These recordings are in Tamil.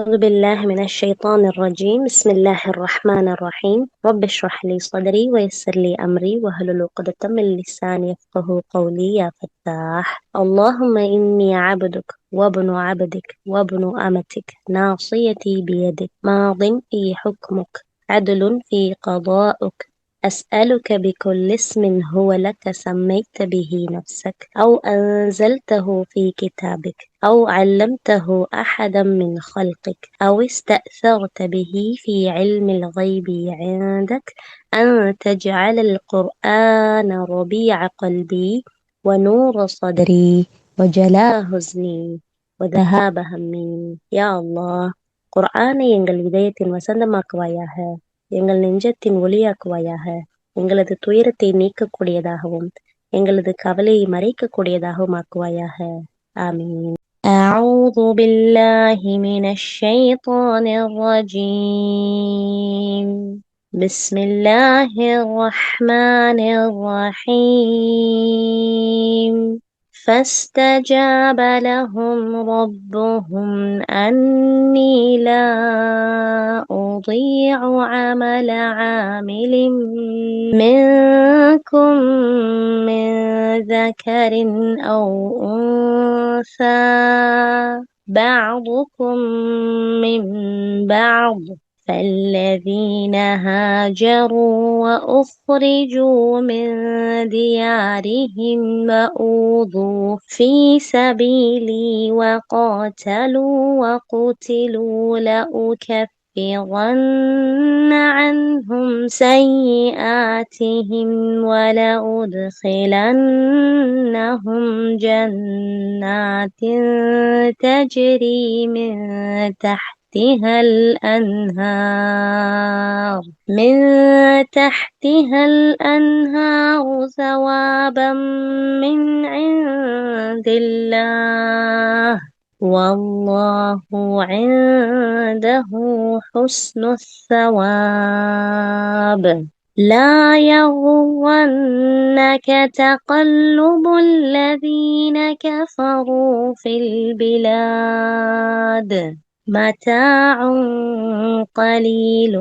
أعوذ بالله من الشيطان الرجيم. بسم الله الرحمن الرحيم. رب اشرح لي صدري ويسر لي أمري واحلل عقدة من لساني يفقهوا قولي يا فتاح. اللهم إني عبدك وابن عبدك وابن أمتك ناصيتي بيدك ماض في حكمك عدل في قضاؤك أسألك بكل اسم هو لك سميت به نفسك أو أنزلته في كتابك أو علمته أحدا من خلقك أو استأثرت به في علم الغيب عندك أن تجعل القرآن ربيع قلبي ونور صدري وجلاء حزني وذهاب همي. யா அல்லாஹ், குர்ஆனை எங்கள் இதயத்தின் வசந்தமாக்குவாயாக, எங்கள் நெஞ்சத்தின் ஒளியாக்குவாயாக, எங்களது துயரத்தை நீக்கக்கூடியதாகவும் எங்களது கவலையை மறைக்கக்கூடியதாகவும் ஆக்குவாயாக. ஆமீன். أعوذ بالله من الشيطان الرجيم. بسم الله الرحمن الرحيم. فاستجاب لهم ربهم أني لا أضيع عمل عامل منكم من ذكر أو أنثى بعضكم من بعض فالذين هاجروا وأخرجوا من ديارهم وأوذوا في سبيلي وقاتلوا وقتلوا لأكفرن عنهم سيئاتهم ولأدخلنهم جنات تجري من تحتها الأنهار ثوابا من عند الله والله عنده حسن الثواب. لا يغرنك تقلب الذين كفروا في البلاد متاع قليل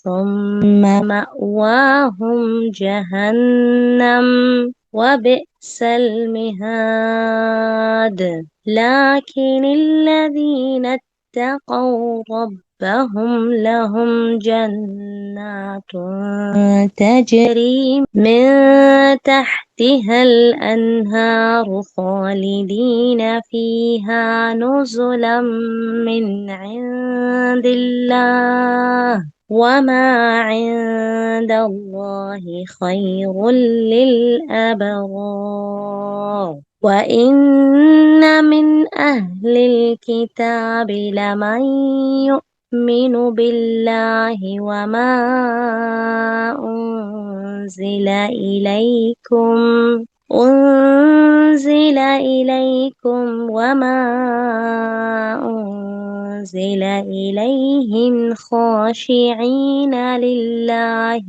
ثم مأواهم جهنم وبئس المهاد. لكن الذين اتقوا ربهم لهم جنات تجري من تحتها الأنهار خالدين فيها نزلا من عند الله وما عند الله خير للأبرار. وإن من أهل الكتاب لمن يؤمن بالله وما أنزل إليكم وما أنزل إليهم خاشعين لله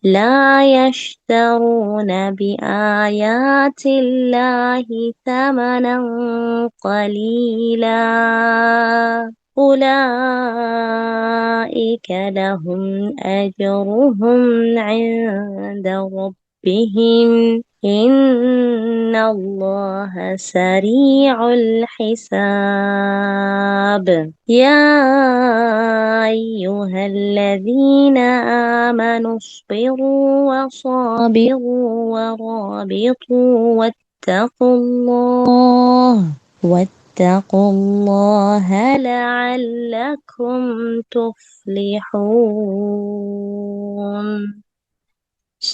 لا يشترون بآيات الله ثمنا قليلا أولئك لهم أجرهم عند ربهم إن الله سريع الحساب. يا أيها الذين آمنوا اصبروا وصابروا ورابطوا واتقوا الله لعلكم تفلحون.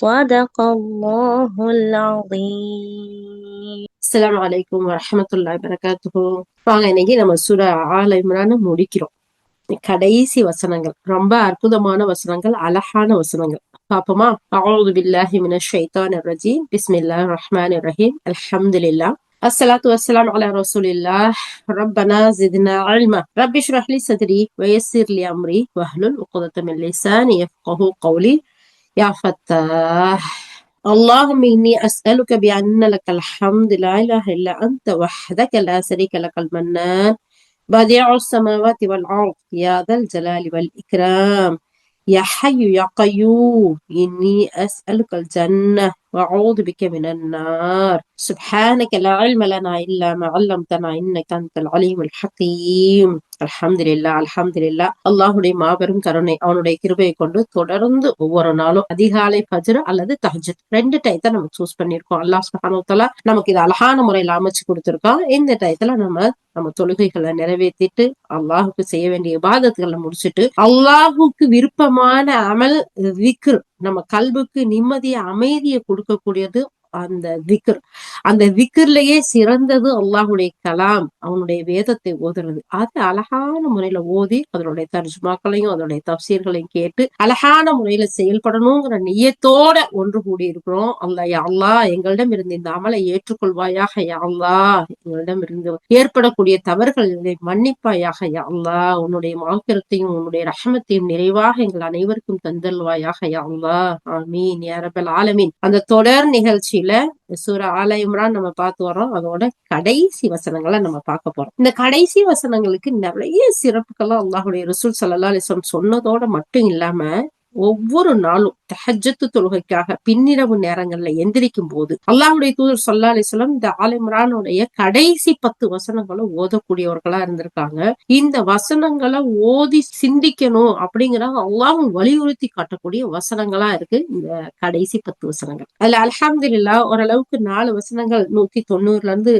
صدق الله العظيم. அஸ்ஸலாமு அலைக்கும் வரஹ்மத்துல்லாஹி வபரகாத்துஹு. வாங்க, இன்னைக்கு நம்ம சூரா ஆல் இம்ரான முடிக்கிறோம். கடைசி வசனங்கள் ரொம்ப அற்புதமான வசனங்கள், அழகான வசனங்கள். பாப்போமா? அஊது பில்லாஹி மினஷ் ஷைத்தானிர் ரஜீம். பிஸ்மில்லாஹிர் ரஹ்மானிர் ரஹீம். அல்ஹம்துலில்லாஹ் அஸ்ஸலாத்து வஸ்ஸலாமு அலா ரசூலில்லாஹ். ரப்பனா ஜித்னா இல்மா. ரப்பி இஷ்ரஹ் லி ஸத்ரி வயஸ்ஸிர் லி அம்ரி வஹ்லுல் உக்தத மின் லிசானி யஃப்கஹு கௌலி. யா ஃபத்தாஹ். اللهم إني أسألك بأن لك الحمد لا إله إلا أنت وحدك لا شريك لك المنان بديع السماوات والأرض يا ذا الجلال والإكرام يا حي يا قيوم إني أسألك الجنة وأعوذ بك من النار سبحانك لا علم لنا إلا ما علمتنا إنك أنت العليم الحكيم அல்ஹம்துலில்லாஹ் அல்லாஹுடைய மாபெரும் கருணை அவனுடைய கிருபையை கொண்டு தொடர்ந்து ஒவ்வொரு நாளும் அதிகாலை ஃபஜ்ர் அல்லது தஹஜ்ஜுத் 2 டயத்தை நம்ம சூஸ் பண்ணிருக்கோம். அல்லாஹ் சுப்ஹானஹு வ தஆலா நமக்கு இது அழகான முறையில அமைச்சு கொடுத்திருக்கோம். இந்த டயத்துல நம்ம தொழுகைகளை நிறைவேற்றிட்டு அல்லாஹுக்கு செய்ய வேண்டிய இபாதத்துகளை முடிச்சுட்டு அல்லாஹுக்கு விருப்பமான அமல் விக்ர், நம்ம கல்புக்கு நிம்மதிய அமைதியை கொடுக்கக்கூடியது அந்த விக்ர். அந்த விக்ர்லயே சிறந்தது அல்லாஹுடைய கலாம், அவனுடைய வேதத்தை ஓதுறது. அது அழகான முறையில ஓதி அதனுடைய தர்ஜுமாக்களையும் அதனுடைய தப்சீர்களையும் கேட்டு அழகான முறையில செயல்படணுங்கிற நியத்தோட ஒன்று கூடி இருக்கிறோம். யா அல்லாஹ் எங்களிடம் இருந்து இந்த அமலை ஏற்றுக்கொள்வாயாக, யா அல்லாஹ் எங்களிடம் இருந்து ஏற்படக்கூடிய தவறுகளை மன்னிப்பாயாக, யா அல்லாஹ் உன்னுடைய மகஃபிரத்தையும் உன்னுடைய ரஹமத்தையும் நிறைவாக எங்கள் அனைவருக்கும் தந்தல்வாயாக, யா அல்லாஹ் ஆமீன் யா ரப்பல் ஆலமீன். அந்த தொடர் நிகழ்ச்சி சூரா ஆல இம்ரான் நம்ம பார்த்து வரோம். அதோட கடைசி வசனங்களை நம்ம பார்க்க போறோம். இந்த கடைசி வசனங்களுக்கு நிறைய சிறப்புகள்லாம் அல்லாஹுடைய ரசூல் ஸல்லல்லாஹு அலைஹி வஸல்லம் சொன்னதோட மட்டும் இல்லாம ஒவ்வொரு நாளும் தஹஜ்ஜத் தொழுகைக்காக பின்னிரவு நேரங்கள்ல எந்திரிக்கும் போது அல்லாஹ்வுடைய தூதர் ஸல்லல்லாஹு அலைஹி வஸல்லம் இந்த ஆல இம்ரானுடைய கடைசி 10 வசனங்களை ஓதக்கூடியவர்களா இருந்திருக்காங்க. இந்த வசனங்களை ஓதி சிந்திக்கணும் அப்படிங்கிற அல்லாஹ் வலியுறுத்தி காட்டக்கூடிய வசனங்களா இருக்கு இந்த கடைசி 10 வசனங்கள். அதுல அல்ஹம்துலில்லாஹ் ஓரளவுக்கு 4 வசனங்கள் 190ல இருந்து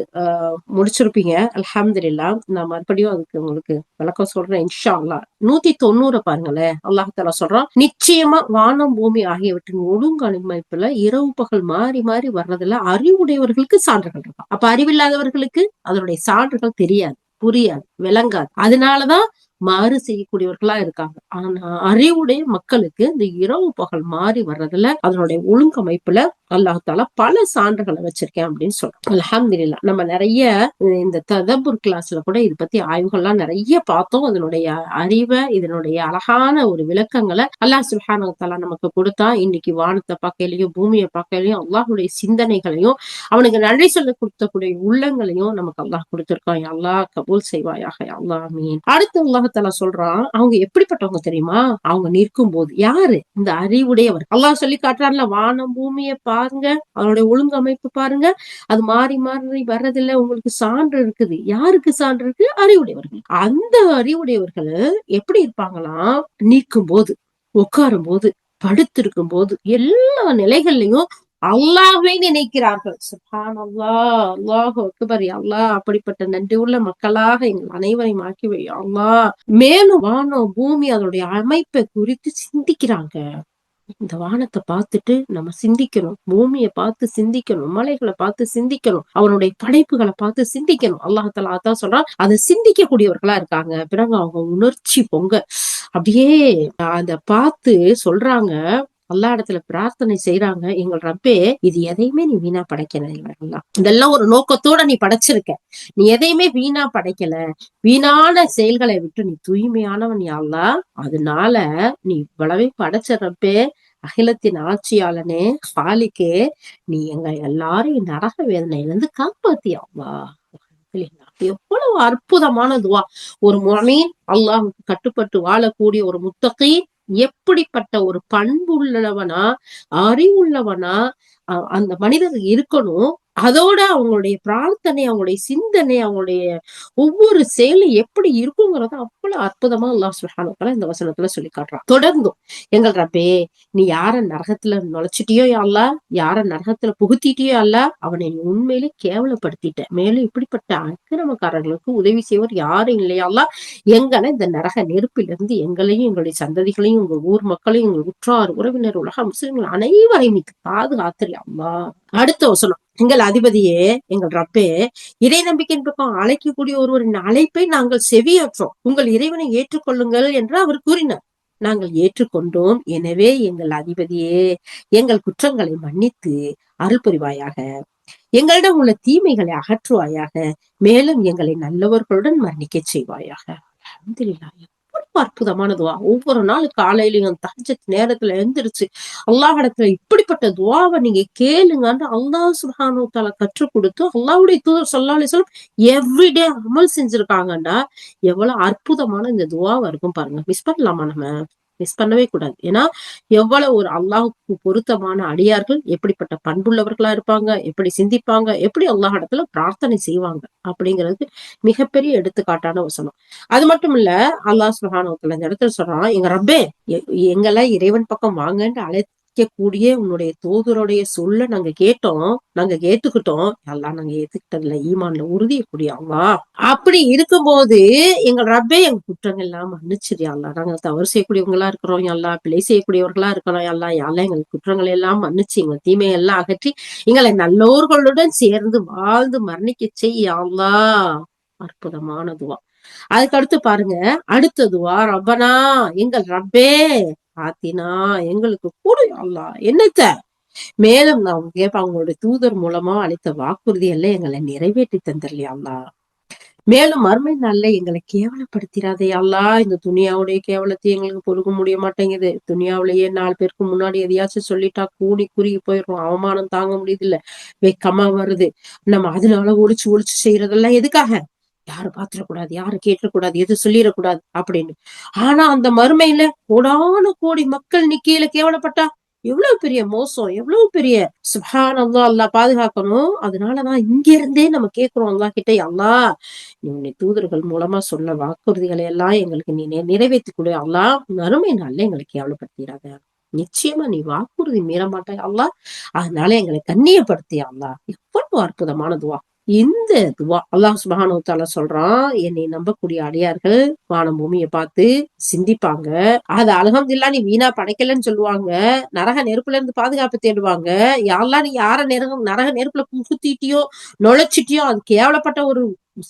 முடிச்சிருப்பீங்க. அல்ஹம்துலில்லாஹ் நான் மறுபடியும் அதுக்கு உங்களுக்கு விளக்கம் சொல்றேன் இன்ஷா அல்லாஹ். 190 பாருங்களேன். அல்லாஹ் தஆலா சொல்றான், நிச்சயமா வானம் பூமி ஆகியவற்றின் ஒழுங்கமைப்புல இரவு பகல் மாறி மாறி வர்றதுல அறிவுடையவர்களுக்கு சான்றுகள் இருக்கும். அப்ப அறிவில்லாதவர்களுக்கு அதனுடைய சான்றுகள் தெரியாது, புரியாது, விளங்காது. அதனாலதான் மாறு செய்யக்கூடியவர்களா இருக்காங்க. ஆனா அறிவுடைய மக்களுக்கு இந்த இரவு பகல் மாறி வர்றதுல அதனுடைய ஒழுங்கமைப்புல அல்லாஹ் தஆலா பல சான்றுகளை வச்சிருக்கேன் அப்படின்னு சொல்றோம். அல்ஹம்துலில்லாஹ். நம்ம நிறைய இந்த ததப்புர் கிளாஸ்ல கூட இதை பத்தி ஆய்வுகள்லாம் நிறைய பார்த்தோம். அதனுடைய அறிவை, இதனுடைய அழகான ஒரு விளக்கங்களை அல்லாஹ் சுப்ஹானஹு வ தஆலா நமக்கு கொடுத்தா இன்னைக்கு வானத்தை பார்க்கலையும் பூமியை பார்க்கலையும் அல்லாஹுடைய சிந்தனைகளையும் அவனுக்கு நன்றி சொல்ல கொடுத்தக்கூடிய உள்ளங்களையும் நமக்கு அல்லாஹ் கொடுத்திருக்கான். அல்லாஹ் கபூல் செய்வாயாக, அல்லாஹ் ஆமீன். அடுத்து அல்லாஹ் தஆலா சொல்றான், அவங்க எப்படிப்பட்டவங்க தெரியுமா? அவங்க நிற்கும் போது யாரு? இந்த அறிவுடையவர். அல்லாஹ் சொல்லி காட்டுறான்ல, வானம் பூமியை பாருங்க, அதனுடைய ஒழுங்கமைப்பு பாருங்க, அது மாறி மாறி வர்றதில்ல, உங்களுக்கு சான்று இருக்குது. யாருக்கு சான்று இருக்கு? அறிவுடையவர்கள். அந்த அறிவுடையவர்கள் எப்படி இருப்பாங்களாம்? நிற்கும் போது, உட்காரும் போது, படுத்திருக்கும் போது, எல்லா நிலைகள்லயும் அல்லாஹ்வை நினைக்கிறார்கள். சுப்ஹானல்லாஹ், அல்லாஹு அக்பர். அல்லாஹ் அப்படிப்பட்ட நன்றி உள்ள மக்களாக எங்கள் அனைவரையும் ஆக்கி வை அல்லாஹ். மேலும் வானம் பூமி அதனுடைய அமைப்பை குறித்து சிந்திக்கிறாங்க. இந்த வானத்தை பார்த்துட்டு நம்ம சிந்திக்கணும், பூமியை பார்த்து சிந்திக்கணும், மலைகளை பார்த்து சிந்திக்கணும், அவனுடைய படைப்புகளை பார்த்து சிந்திக்கணும். அல்லாஹ் தஆலா அதான் சொல்றான், அதை சிந்திக்க கூடியவர்களா இருக்காங்க. பிறகு அவங்க உணர்ச்சி பொங்க அப்படியே அத பார்த்து சொல்றாங்க, அல்லா இடத்துல பிரார்த்தனை செய்யறாங்க, எங்கள் ரப்பே இது எதையுமே நீ வீணா படைக்கல, இதெல்லாம் ஒரு நோக்கத்தோட நீ படைச்சிருக்க, நீ எதையுமே வீணா படைக்கல, வீணான செயல்களை விட்டு நீ தூய்மையானவன் யா அல்லாஹ். அதனால நீ இவ்வளவே படைச்ச ரப்பே, அகிலத்தின் ஆட்சியாளனே, ஹாலிக்கே, நீ எங்க எல்லாரையும் நரக வேதனையிலிருந்து காப்பாத்தியா அல்லாஹ். எவ்வளவு அற்புதமான துவா. ஒரு முஃமின், அல்லாஹ்வுக்கு கட்டுப்பட்டு வாழக்கூடிய ஒரு முத்தகி எப்படிப்பட்ட ஒரு பண்பு உள்ளவனா, அறிவுள்ளவனா அந்த மனிதர் இருக்கணும். அதோட அவங்களுடைய பிரார்த்தனை, அவங்களுடைய சிந்தனை, அவங்களுடைய ஒவ்வொரு செயலும் எப்படி இருக்குங்கிறத அவ்வளவு அற்புதமா அல்லாஹ் சுப்ஹானஹு வ தஆலா இந்த வசனத்துல சொல்லி காட்டுறான். தொடர்ந்தும், எங்கள் ரப்பே, நீ யார நரகத்துல நுழைச்சிட்டியோ யா அல்லாஹ், யார நரகத்துல புகுத்திட்டியோ யா அல்லாஹ், அவனை நீ உண்மையிலே கேவலப்படுத்திட்ட. மேலும் இப்படிப்பட்ட அக்கிரமக்காரர்களுக்கு உதவி செய்வர் யாரும் இல்லையா அல்லாஹ். எங்களை இந்த நரக நெருப்பிலிருந்து எங்களையும் எங்களுடைய சந்ததிகளையும் உங்க ஊர் மக்களையும் உங்கள் உற்றார் உறவினர் உலக முஸ்லிம்கள் அனைவரையும் பாதுகாத்துறியா அல்லாஹ். அடுத்த வசனம், எங்கள் அதிபதியே, எங்கள் ரப்பே, இறை நம்பிக்கையின் பக்கம் அழைக்கக்கூடிய ஒருவரின் அழைப்பை நாங்கள் செவியேற்றோம், உங்கள் இறைவனை ஏற்றுக்கொள்ளுங்கள் என்று அவர் கூறினார். நாங்கள் ஏற்றுக்கொண்டோம். எனவே எங்கள் அதிபதியே, எங்கள் குற்றங்களை மன்னித்து அருள் புரிவாயாக, எங்களிடம் உள்ள தீமைகளை அகற்றுவாயாக, மேலும் எங்களை நல்லவர்களுடன் மரணிக்க செய்வாயாக. அல்ஹம்துலில்லாஹ். அற்புதமான துவா. ஒவ்வொரு நாள் காலையிலயும் தஹஜ்ஜத் நேரத்துல எழுந்திருச்சு அல்லாஹ் இடத்துல இப்படிப்பட்ட துவாவை நீங்க கேளுங்கன்னு அல்லாஹ் சுப்ஹானஹு வ தஆலா கற்றுக் கொடுத்து அல்லாஹ்வுடைய தூதர் ஸல்லல்லாஹு அலைஹி வஸல்லம் எவ்ரிடே அமல் செஞ்சிருக்காங்கடா. எவ்வளவு அற்புதமான இந்த துவாவா இருக்கும் பாருங்க. மிஸ் பண்ணலாமா நம்ம? மிஸ் பண்ணவே கூடாது. ஏன்னா எவ்வளவு ஒரு அல்லாஹ்வுக்கு பொருத்தமான அடியார்கள், எப்படிப்பட்ட பண்புள்ளவர்களா இருப்பாங்க, எப்படி சிந்திப்பாங்க, எப்படி அல்லாஹ் இடத்துல பிரார்த்தனை செய்வாங்க அப்படிங்கிறதுக்கு மிகப்பெரிய எடுத்துக்காட்டான வசனம். அது மட்டும் இல்ல, அல்லாஹ் சுப்ஹானஹு வ தஆலா இந்த இடத்துல சொல்றான், எங்க ரப்பே எங்களை இறைவன் பக்கம் வாங்கன்னு அழைக்கக்கூடிய உன்னுடைய தூதருடைய சொல்ல நாங்க கேட்டோம், நாங்க ஏத்துக்கிட்டோம். அல்லாஹ் நாங்க ஏத்துக்கிட்டதுல ஈமான்ல உறுதியக்கூடிய அல்லாஹ். அப்படி இருக்கும்போது எங்க ரப்பே எங்க குற்றங்கள் எல்லாம் மன்னிச்சிரு அல்லாஹ். நாங்க தவறு செய்யக்கூடியவங்களா இருக்கிறோம் அல்லாஹ், பிழை செய்யக்கூடியவர்களா இருக்கிறோம் அல்லாஹ். அல்லாஹ் எங்கள் குற்றங்களை எல்லாம் மன்னிச்சு எங்க தீமையெல்லாம் அகற்றி எங்களை நல்லோர்களுடன் சேர்ந்து வாழ்ந்து மரணிக்க செய் அல்லாஹ். அற்புதமான துவா. அதுக்கு அடுத்து பாருங்க, அடுத்த துவா, ரப்பனா எங்கள் ரப்பே ஆத்தினா எங்களுக்கு கூடு அல்லாஹ் என்னத்த மேலும் நான் கேட்பாங்க, அவங்களுடைய தூதர் மூலமா அளித்த வாக்குறுதி எல்லாம் எங்களை நிறைவேற்றி தந்துடலையா அல்லாஹ். மேலும் மறுமை நாள்ல எங்களை கேவலப்படுத்திடாதே அல்லாஹ். இந்த துனியாவுடைய கேவலத்தை எங்களுக்கு பொறுக்க முடிய மாட்டேங்குது. துனியாவிலேயே 4 பேருக்கு முன்னாடி எதையாச்சும் சொல்லிட்டா கூடி குறுகி போயிடும். அவமானம் தாங்க முடியுது இல்ல, வெக்கமா வருது. நம்ம அதனால ஒளிச்சு ஒளிச்சு செய்யறதெல்லாம் எதுக்காக? யாரு பாத்திரக்கூடாது, யாரு கேட்டக்கூடாது, எது சொல்லிடக்கூடாது அப்படின்னு. ஆனா அந்த மறுமையில கோடான கோடி மக்கள் நீ கீழே கேவலப்பட்டா எவ்வளவு பெரிய மோசம், எவ்வளவு பெரிய சுப்ஹானல்லாஹ். அல்லாஹ் பாதுகாக்கணும். அதனாலதான் இங்க இருந்தே நம்ம கேட்கிறோம் அல்லாஹ் கிட்ட, அல்லாஹ் நீ தூதர்கள் மூலமா சொன்ன வாக்குறுதிகளை எல்லாம் எங்களுக்கு நீ நிறைவேற்றி கொடு அல்லாஹ். மறுமை நாள்ல எங்களை கேவலப்படுத்திடாத. நிச்சயமா நீ வாக்குறுதி மீற மாட்டாய் அல்லாஹ். அதனால எங்களை கண்ணியப்படுத்திய அல்லாஹ். எவ்வளவு அற்புதமான துவா. இந்த துவா அல்லாஹ் சுப்ஹானஹு வ தஆலா சொல்றான், என்னை நம்பக்கூடிய அடியார்கள் வானம் பூமியை பார்த்து சிந்திப்பாங்க. அது அல்ஹம்துலில்லாஹ் நீ வீணா படைக்கலன்னு சொல்லுவாங்க. நரக நெருப்புல இருந்து பாதுகாப்பு தேடுவாங்க. யாரெல்லாம் நீ யார நரக நெருப்புல குத்திட்டியோ நுழைச்சிட்டியோ அது கேவலப்பட்ட ஒரு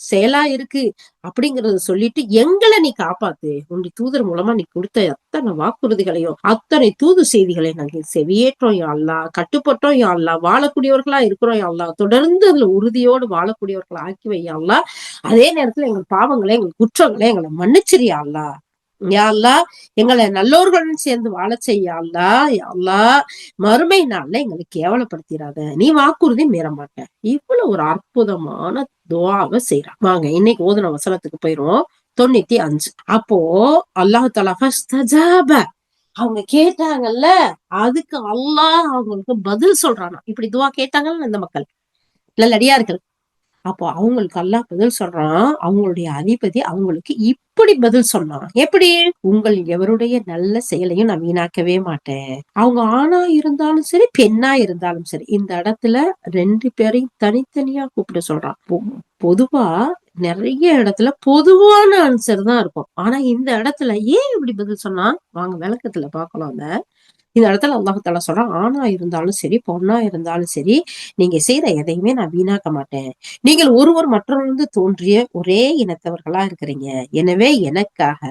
செயலா இருக்கு அப்படிங்கறத சொல்லிட்டு எங்களை நீ காப்பாத்து. உன்னுடைய தூதர் மூலமா நீ கொடுத்த அத்தனை வாக்குறுதிகளையும் அத்தனை தூது செய்திகளையும் நாங்க செவியேற்றோம் யா அல்லாஹ், கட்டுப்பட்டோம் யா அல்லாஹ், வாழக்கூடியவர்களா இருக்கிறோம் யா அல்லாஹ். தொடர்ந்து அதுல உறுதியோடு வாழக்கூடியவர்களா ஆக்கி வை யா அல்லாஹ். அதே நேரத்துல எங்கள் பாவங்களை எங்கள் குற்றங்களை எங்களை மன்னிச்சிரு யா அல்லாஹ். யா அல்லாஹ் எங்களை நல்லோர்களுடன் சேர்ந்து வாழ செய்ய அல்லாஹ். யா அல்லாஹ் மறுமை நாள்ல எங்களை கேவலப்படுத்திடாத, நீ வாக்குறுதி மீற மாட்ட. இவ்வளவு ஒரு அற்புதமான துஆவை செய்யறான். வாங்க இன்னைக்கு ஓதுன வசனத்துக்கு போயிரும். 95. அப்போ அல்லாஹ் தஆலா ஃபஸ்தஜாப, அவங்க கேட்டாங்கல்ல, அதுக்கு அல்லாஹ் அவங்களுக்கு பதில் சொல்றானா. இப்படி துஆ கேட்டாங்கல்ல இந்த மக்கள் நல்லடியார்கள், அப்போ அவங்களுக்கு அல்லாஹ் பதில் சொல்றான். அவங்களுடைய அதிபதி அவங்களுக்கு இப்படி பதில் சொன்னான். எப்படி? உங்கள் எவருடைய நல்ல செயலையும் நான் வீணாக்கவே மாட்டேன். அவங்க ஆணா இருந்தாலும் சரி, பெண்ணா இருந்தாலும் சரி. இந்த இடத்துல 2 பேரையும் தனித்தனியா கூப்பிட சொல்றான். பொதுவா நிறைய இடத்துல பொதுவான ஆன்சர் தான் இருக்கும். ஆனா இந்த இடத்துல ஏன் இப்படி பதில் சொன்னா, வாங்க விளக்கத்துல பாக்கலாம். இந்த இடத்துல அல்லாஹ் தஆலா சொல்றான், ஆணா இருந்தாலும் சரி, பொண்ணா இருந்தாலும் சரி, நீங்க செய்யற எதையுமே நான் வீணாக்க மாட்டேன். நீங்கள் ஒருவர் மற்றொன்று தோன்றிய ஒரே இனத்தவர்களா இருக்கிறீங்க. எனவே எனக்காக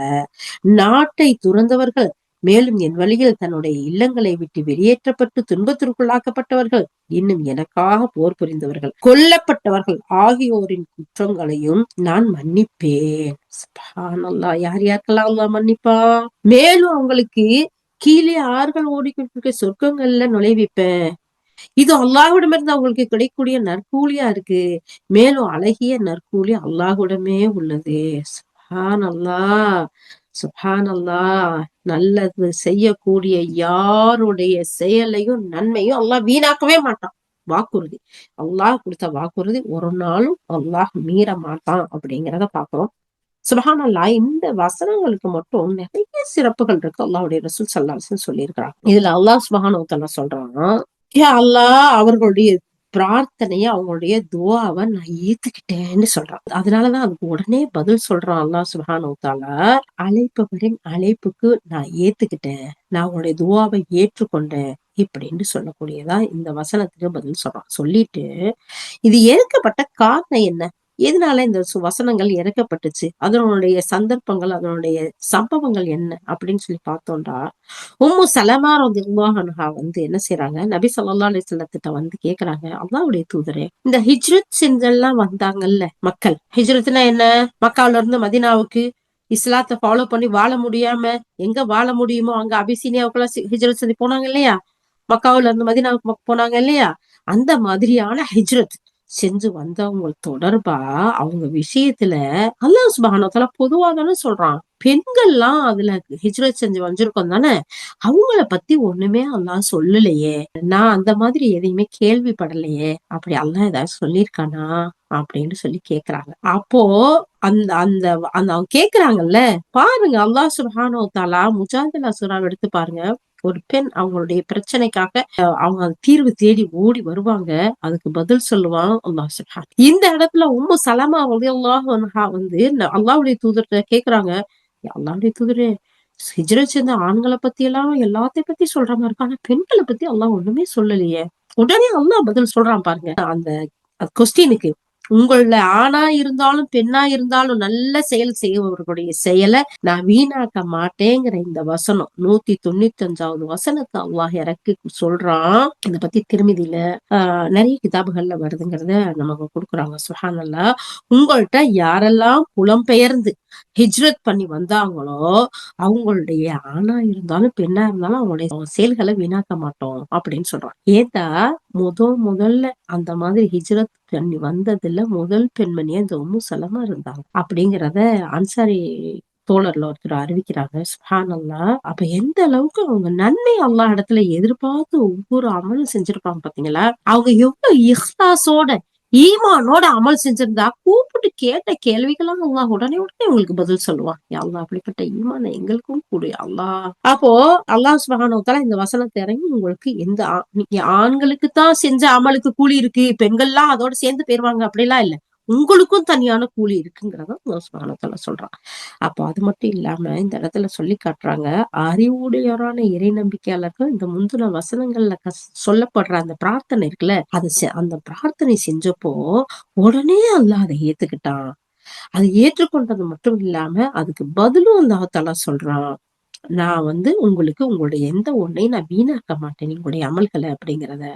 நாட்டை துறந்தவர்கள், மேலும் என் வழியில் தன்னுடைய இல்லங்களை விட்டு வெளியேற்றப்பட்டு துன்பத்திற்குள்ளாக்கப்பட்டவர்கள், இன்னும் எனக்காக போர் புரிந்தவர்கள், கொல்லப்பட்டவர்கள் ஆகியோரின் குற்றங்களையும் நான் மன்னிப்பேன். சுப்ஹானல்லாஹ். யார் யாருக்கெல்லாம் அல்லாஹ் மன்னிப்பா? மேலும் அவங்களுக்கு கீழே ஆறுகள் ஓடிக்கொண்டிருக்க சொர்க்கங்கள்ல நுழைவிப்பேன். இது அல்லாஹ்விடமிருந்து அவங்களுக்கு கிடைக்கக்கூடிய நற்கூலியா இருக்கு. மேலும் அழகிய நற்கூலி அல்லாஹ்விடமே உள்ளது. சுப்ஹானல்லாஹ், சுப்ஹானல்லாஹ். நல்லது செய்யக்கூடிய யாருடைய செயலையும் நன்மையும் அல்லாஹ் வீணாக்கவே மாட்டான். வாக்குறுதி, அல்லாஹ் கொடுத்த வாக்குறுதி ஒரு நாளும் அல்லாஹ் மீற மாட்டான் அப்படிங்கிறத பாக்குறோம். சுப்ஹானல்லாஹ். இந்த வசனங்களுக்கு மட்டும் நிறைய சிறப்புகள் இருக்கு. அல்லாஹ்வுடைய ரசூல் ஸல்லல்லாஹு அலைஹி வஸல்லம் சொல்லியிருக்கிறாங்க. இதுல அல்லாஹ் சுப்ஹானஹு வ தஆலா சொல்றான், யா அல்லாஹ் அவர்களுடைய பிரார்த்தனைய, அவங்களுடைய துஆவை நான் ஏத்துக்கிட்டேன்னு சொல்றான். அதனாலதான் அதுக்கு உடனே பதில் சொல்றான் அல்லாஹ் சுப்ஹானஹு வ தஆலா, அழைப்பவரின் அழைப்புக்கு நான் ஏத்துக்கிட்டேன், நான் உங்களுடைய துஆவை ஏற்றுக்கொண்டேன் இப்படின்னு சொல்லக்கூடியதா இந்த வசனத்துக்கு பதில் சொல்றான். சொல்லிட்டு இது இறக்கப்பட்ட காரணம் என்ன, எதனால இந்த வசனங்கள் இறக்கப்பட்டுச்சு, அதனுடைய சந்தர்ப்பங்கள், அதனுடைய சம்பவங்கள் என்ன அப்படின்னு சொல்லி பார்த்தோம்டா, உம்மு சலமா ரலியல்லாஹு அன்ஹா என்ன செய்யறாங்க, நபி ஸல்லல்லாஹு அலைஹி வஸல்லம் வந்து கேக்குறாங்க, அல்லாஹ்வுடைய தூதரே, இந்த ஹிஜ்ரத் செஞ்செல்லாம் வந்தாங்கல்ல மக்கள், ஹிஜ்ரத்னா என்ன, மக்காவுல இருந்து மதீனாவுக்கு இஸ்லாத்தை ஃபாலோ பண்ணி வாழ முடியாம எங்க வாழ முடியுமோ அங்க அபிசீனியாவுக்குள்ள ஹிஜ்ரத் செஞ்சு போனாங்க இல்லையா, மக்காவுல இருந்து மதீனாவுக்கு போனாங்க இல்லையா, அந்த மாதிரியான ஹிஜ்ரத் செஞ்சு வந்தவங்க தொடர்பா அவங்க விஷயத்துல அல்லாஹ் சுப்ஹானஹு வ தஆலா பொதுவா தானே சொல்றான். பெண்கள்லாம் அதுல ஹிஜ்ரத் செஞ்சு வந்திருக்கோம் தானே, அவங்கள பத்தி ஒண்ணுமே அல்லாஹ் சொல்லலையே, நான் அந்த மாதிரி எதையுமே கேள்விப்படலையே, அப்படி அல்லாஹ் ஏதாவது சொல்லியிருக்கானா அப்படின்னு சொல்லி கேக்குறாங்க. அப்போ அந்த அந்த அந்த அவங்க கேக்குறாங்கல்ல, பாருங்க அல்லாஹ் சுப்ஹானஹு வ தஆலா முஜாதிலா சூராவை எடுத்து பாருங்க. ஒரு பெண் அவங்களுடைய பிரச்சனைக்காக அவங்க தீர்வு தேடி ஓடி வருவாங்க, அதுக்கு பதில் சொல்லுவான் அல்லாஹ் சுப்ஹான். இந்த இடத்துல உம்மு சலமா ரலியல்லாஹு அன்ஹா வந்து அல்லாஹ்வுடைய தூதர்கிட்ட கேக்குறாங்க, அல்லாஹ்வுடைய தூதரே, ஹிஜ்ரத் செஞ்ச ஆண்களை பத்தி எல்லாம் எல்லாத்தையும் பத்தி சொல்ற மாதிரி இருக்கு, ஆனா பெண்களை பத்தி அல்லாஹ் ஒண்ணுமே சொல்லலையே. உடனே அல்லாஹ் பதில் சொல்றான் பாருங்க அந்த கொஸ்டினுக்கு. உங்கள ஆணா இருந்தாலும் பெண்ணா இருந்தாலும் நல்ல செயல் செய்பவர்களுடைய செயலை நான் வீணாக்க மாட்டேங்கிற இந்த வசனம் 195வது வசனத்தை அல்லாஹ் இறக்கி சொல்றான். இத பத்தி திருமதியில நிறைய கிதாபுகள்ல வருதுங்கிறத நமக்கு கொடுக்குறாங்க. சுப்ஹானல்லாஹ். உங்கள்கிட்ட யாரெல்லாம் புலம்பெயர்ந்து ஹிஜ்ரத் பண்ணி வந்தாங்களோ அவங்களுடைய ஆணா இருந்தாலும் பெண்ணா இருந்தாலும் அவங்களுடைய செயல்களை வீணாக்க மாட்டோம் அப்படின்னு சொல்றான். ஏதா முதல்ல அந்த மாதிரி ஹிஜ்ரத் பண்ணி வந்ததுல முதல் பெண்மணியா இந்த உம்மு சலமா இருந்தாங்க அப்படிங்கிறத அன்சாரி தோழர்ல ஒருத்தர் அறிவிக்கிறாங்க. சுப்ஹானல்லாஹ். அப்ப எந்த அளவுக்கு அவங்க நன்மை அல்லாஹ் இடத்துல எதிர்பார்த்து ஒவ்வொரு அமலும் செஞ்சிருப்பாங்க பாத்தீங்களா. அவங்க எவ்வளவு இஹ்லாஸோட ஈமானோட அமல் செஞ்சிருந்தா கூப்பிட்டு கேட்ட கேள்விகளாம் அல்லாஹ் உடனே உங்களுக்கு பதில் சொல்லுவான். அல்லாஹ் அப்படிப்பட்ட ஈமான எங்களுக்கும் கூடு அல்லாஹ். அப்போ அல்லாஹ் சுப்ஹானஹு வ தஆலா இந்த வசனத்தை இறங்கி உங்களுக்கு எந்த ஆண்களுக்கு தான் செஞ்ச அமலுக்கு கூலி இருக்கு, பெண்கள்லாம் அதோட சேர்ந்து போயிருவாங்க அப்படிலாம் இல்ல, உங்களுக்கும் தனியான கூலி இருக்குங்கிறத அல்லாஹ் சுப்ஹானஹு வ தஆலா சொல்றான். அப்போ அது மட்டும் இல்லாம இந்த இடத்துல சொல்லி காட்டுறாங்க, அறிவுடையோரான இறை நம்பிக்கையாளர்கள் இந்த முந்தின வசனங்கள்ல சொல்லப்படுற அந்த பிரார்த்தனை இருக்குல்ல, அது அந்த பிரார்த்தனை செஞ்சப்போ உடனே அல்லாஹ் அதை ஏத்துக்கிட்டான். அதை ஏற்றுக்கொண்டது மட்டும் இல்லாம அதுக்கு பதிலும் அல்லாஹ் தஆலா சொல்றான், நான் வந்து உங்களுக்கு உங்களுடைய எந்த ஒன்னையும் நான் வீணாக்க மாட்டேன் உங்களுடைய அமல்களை அப்படிங்கிறத.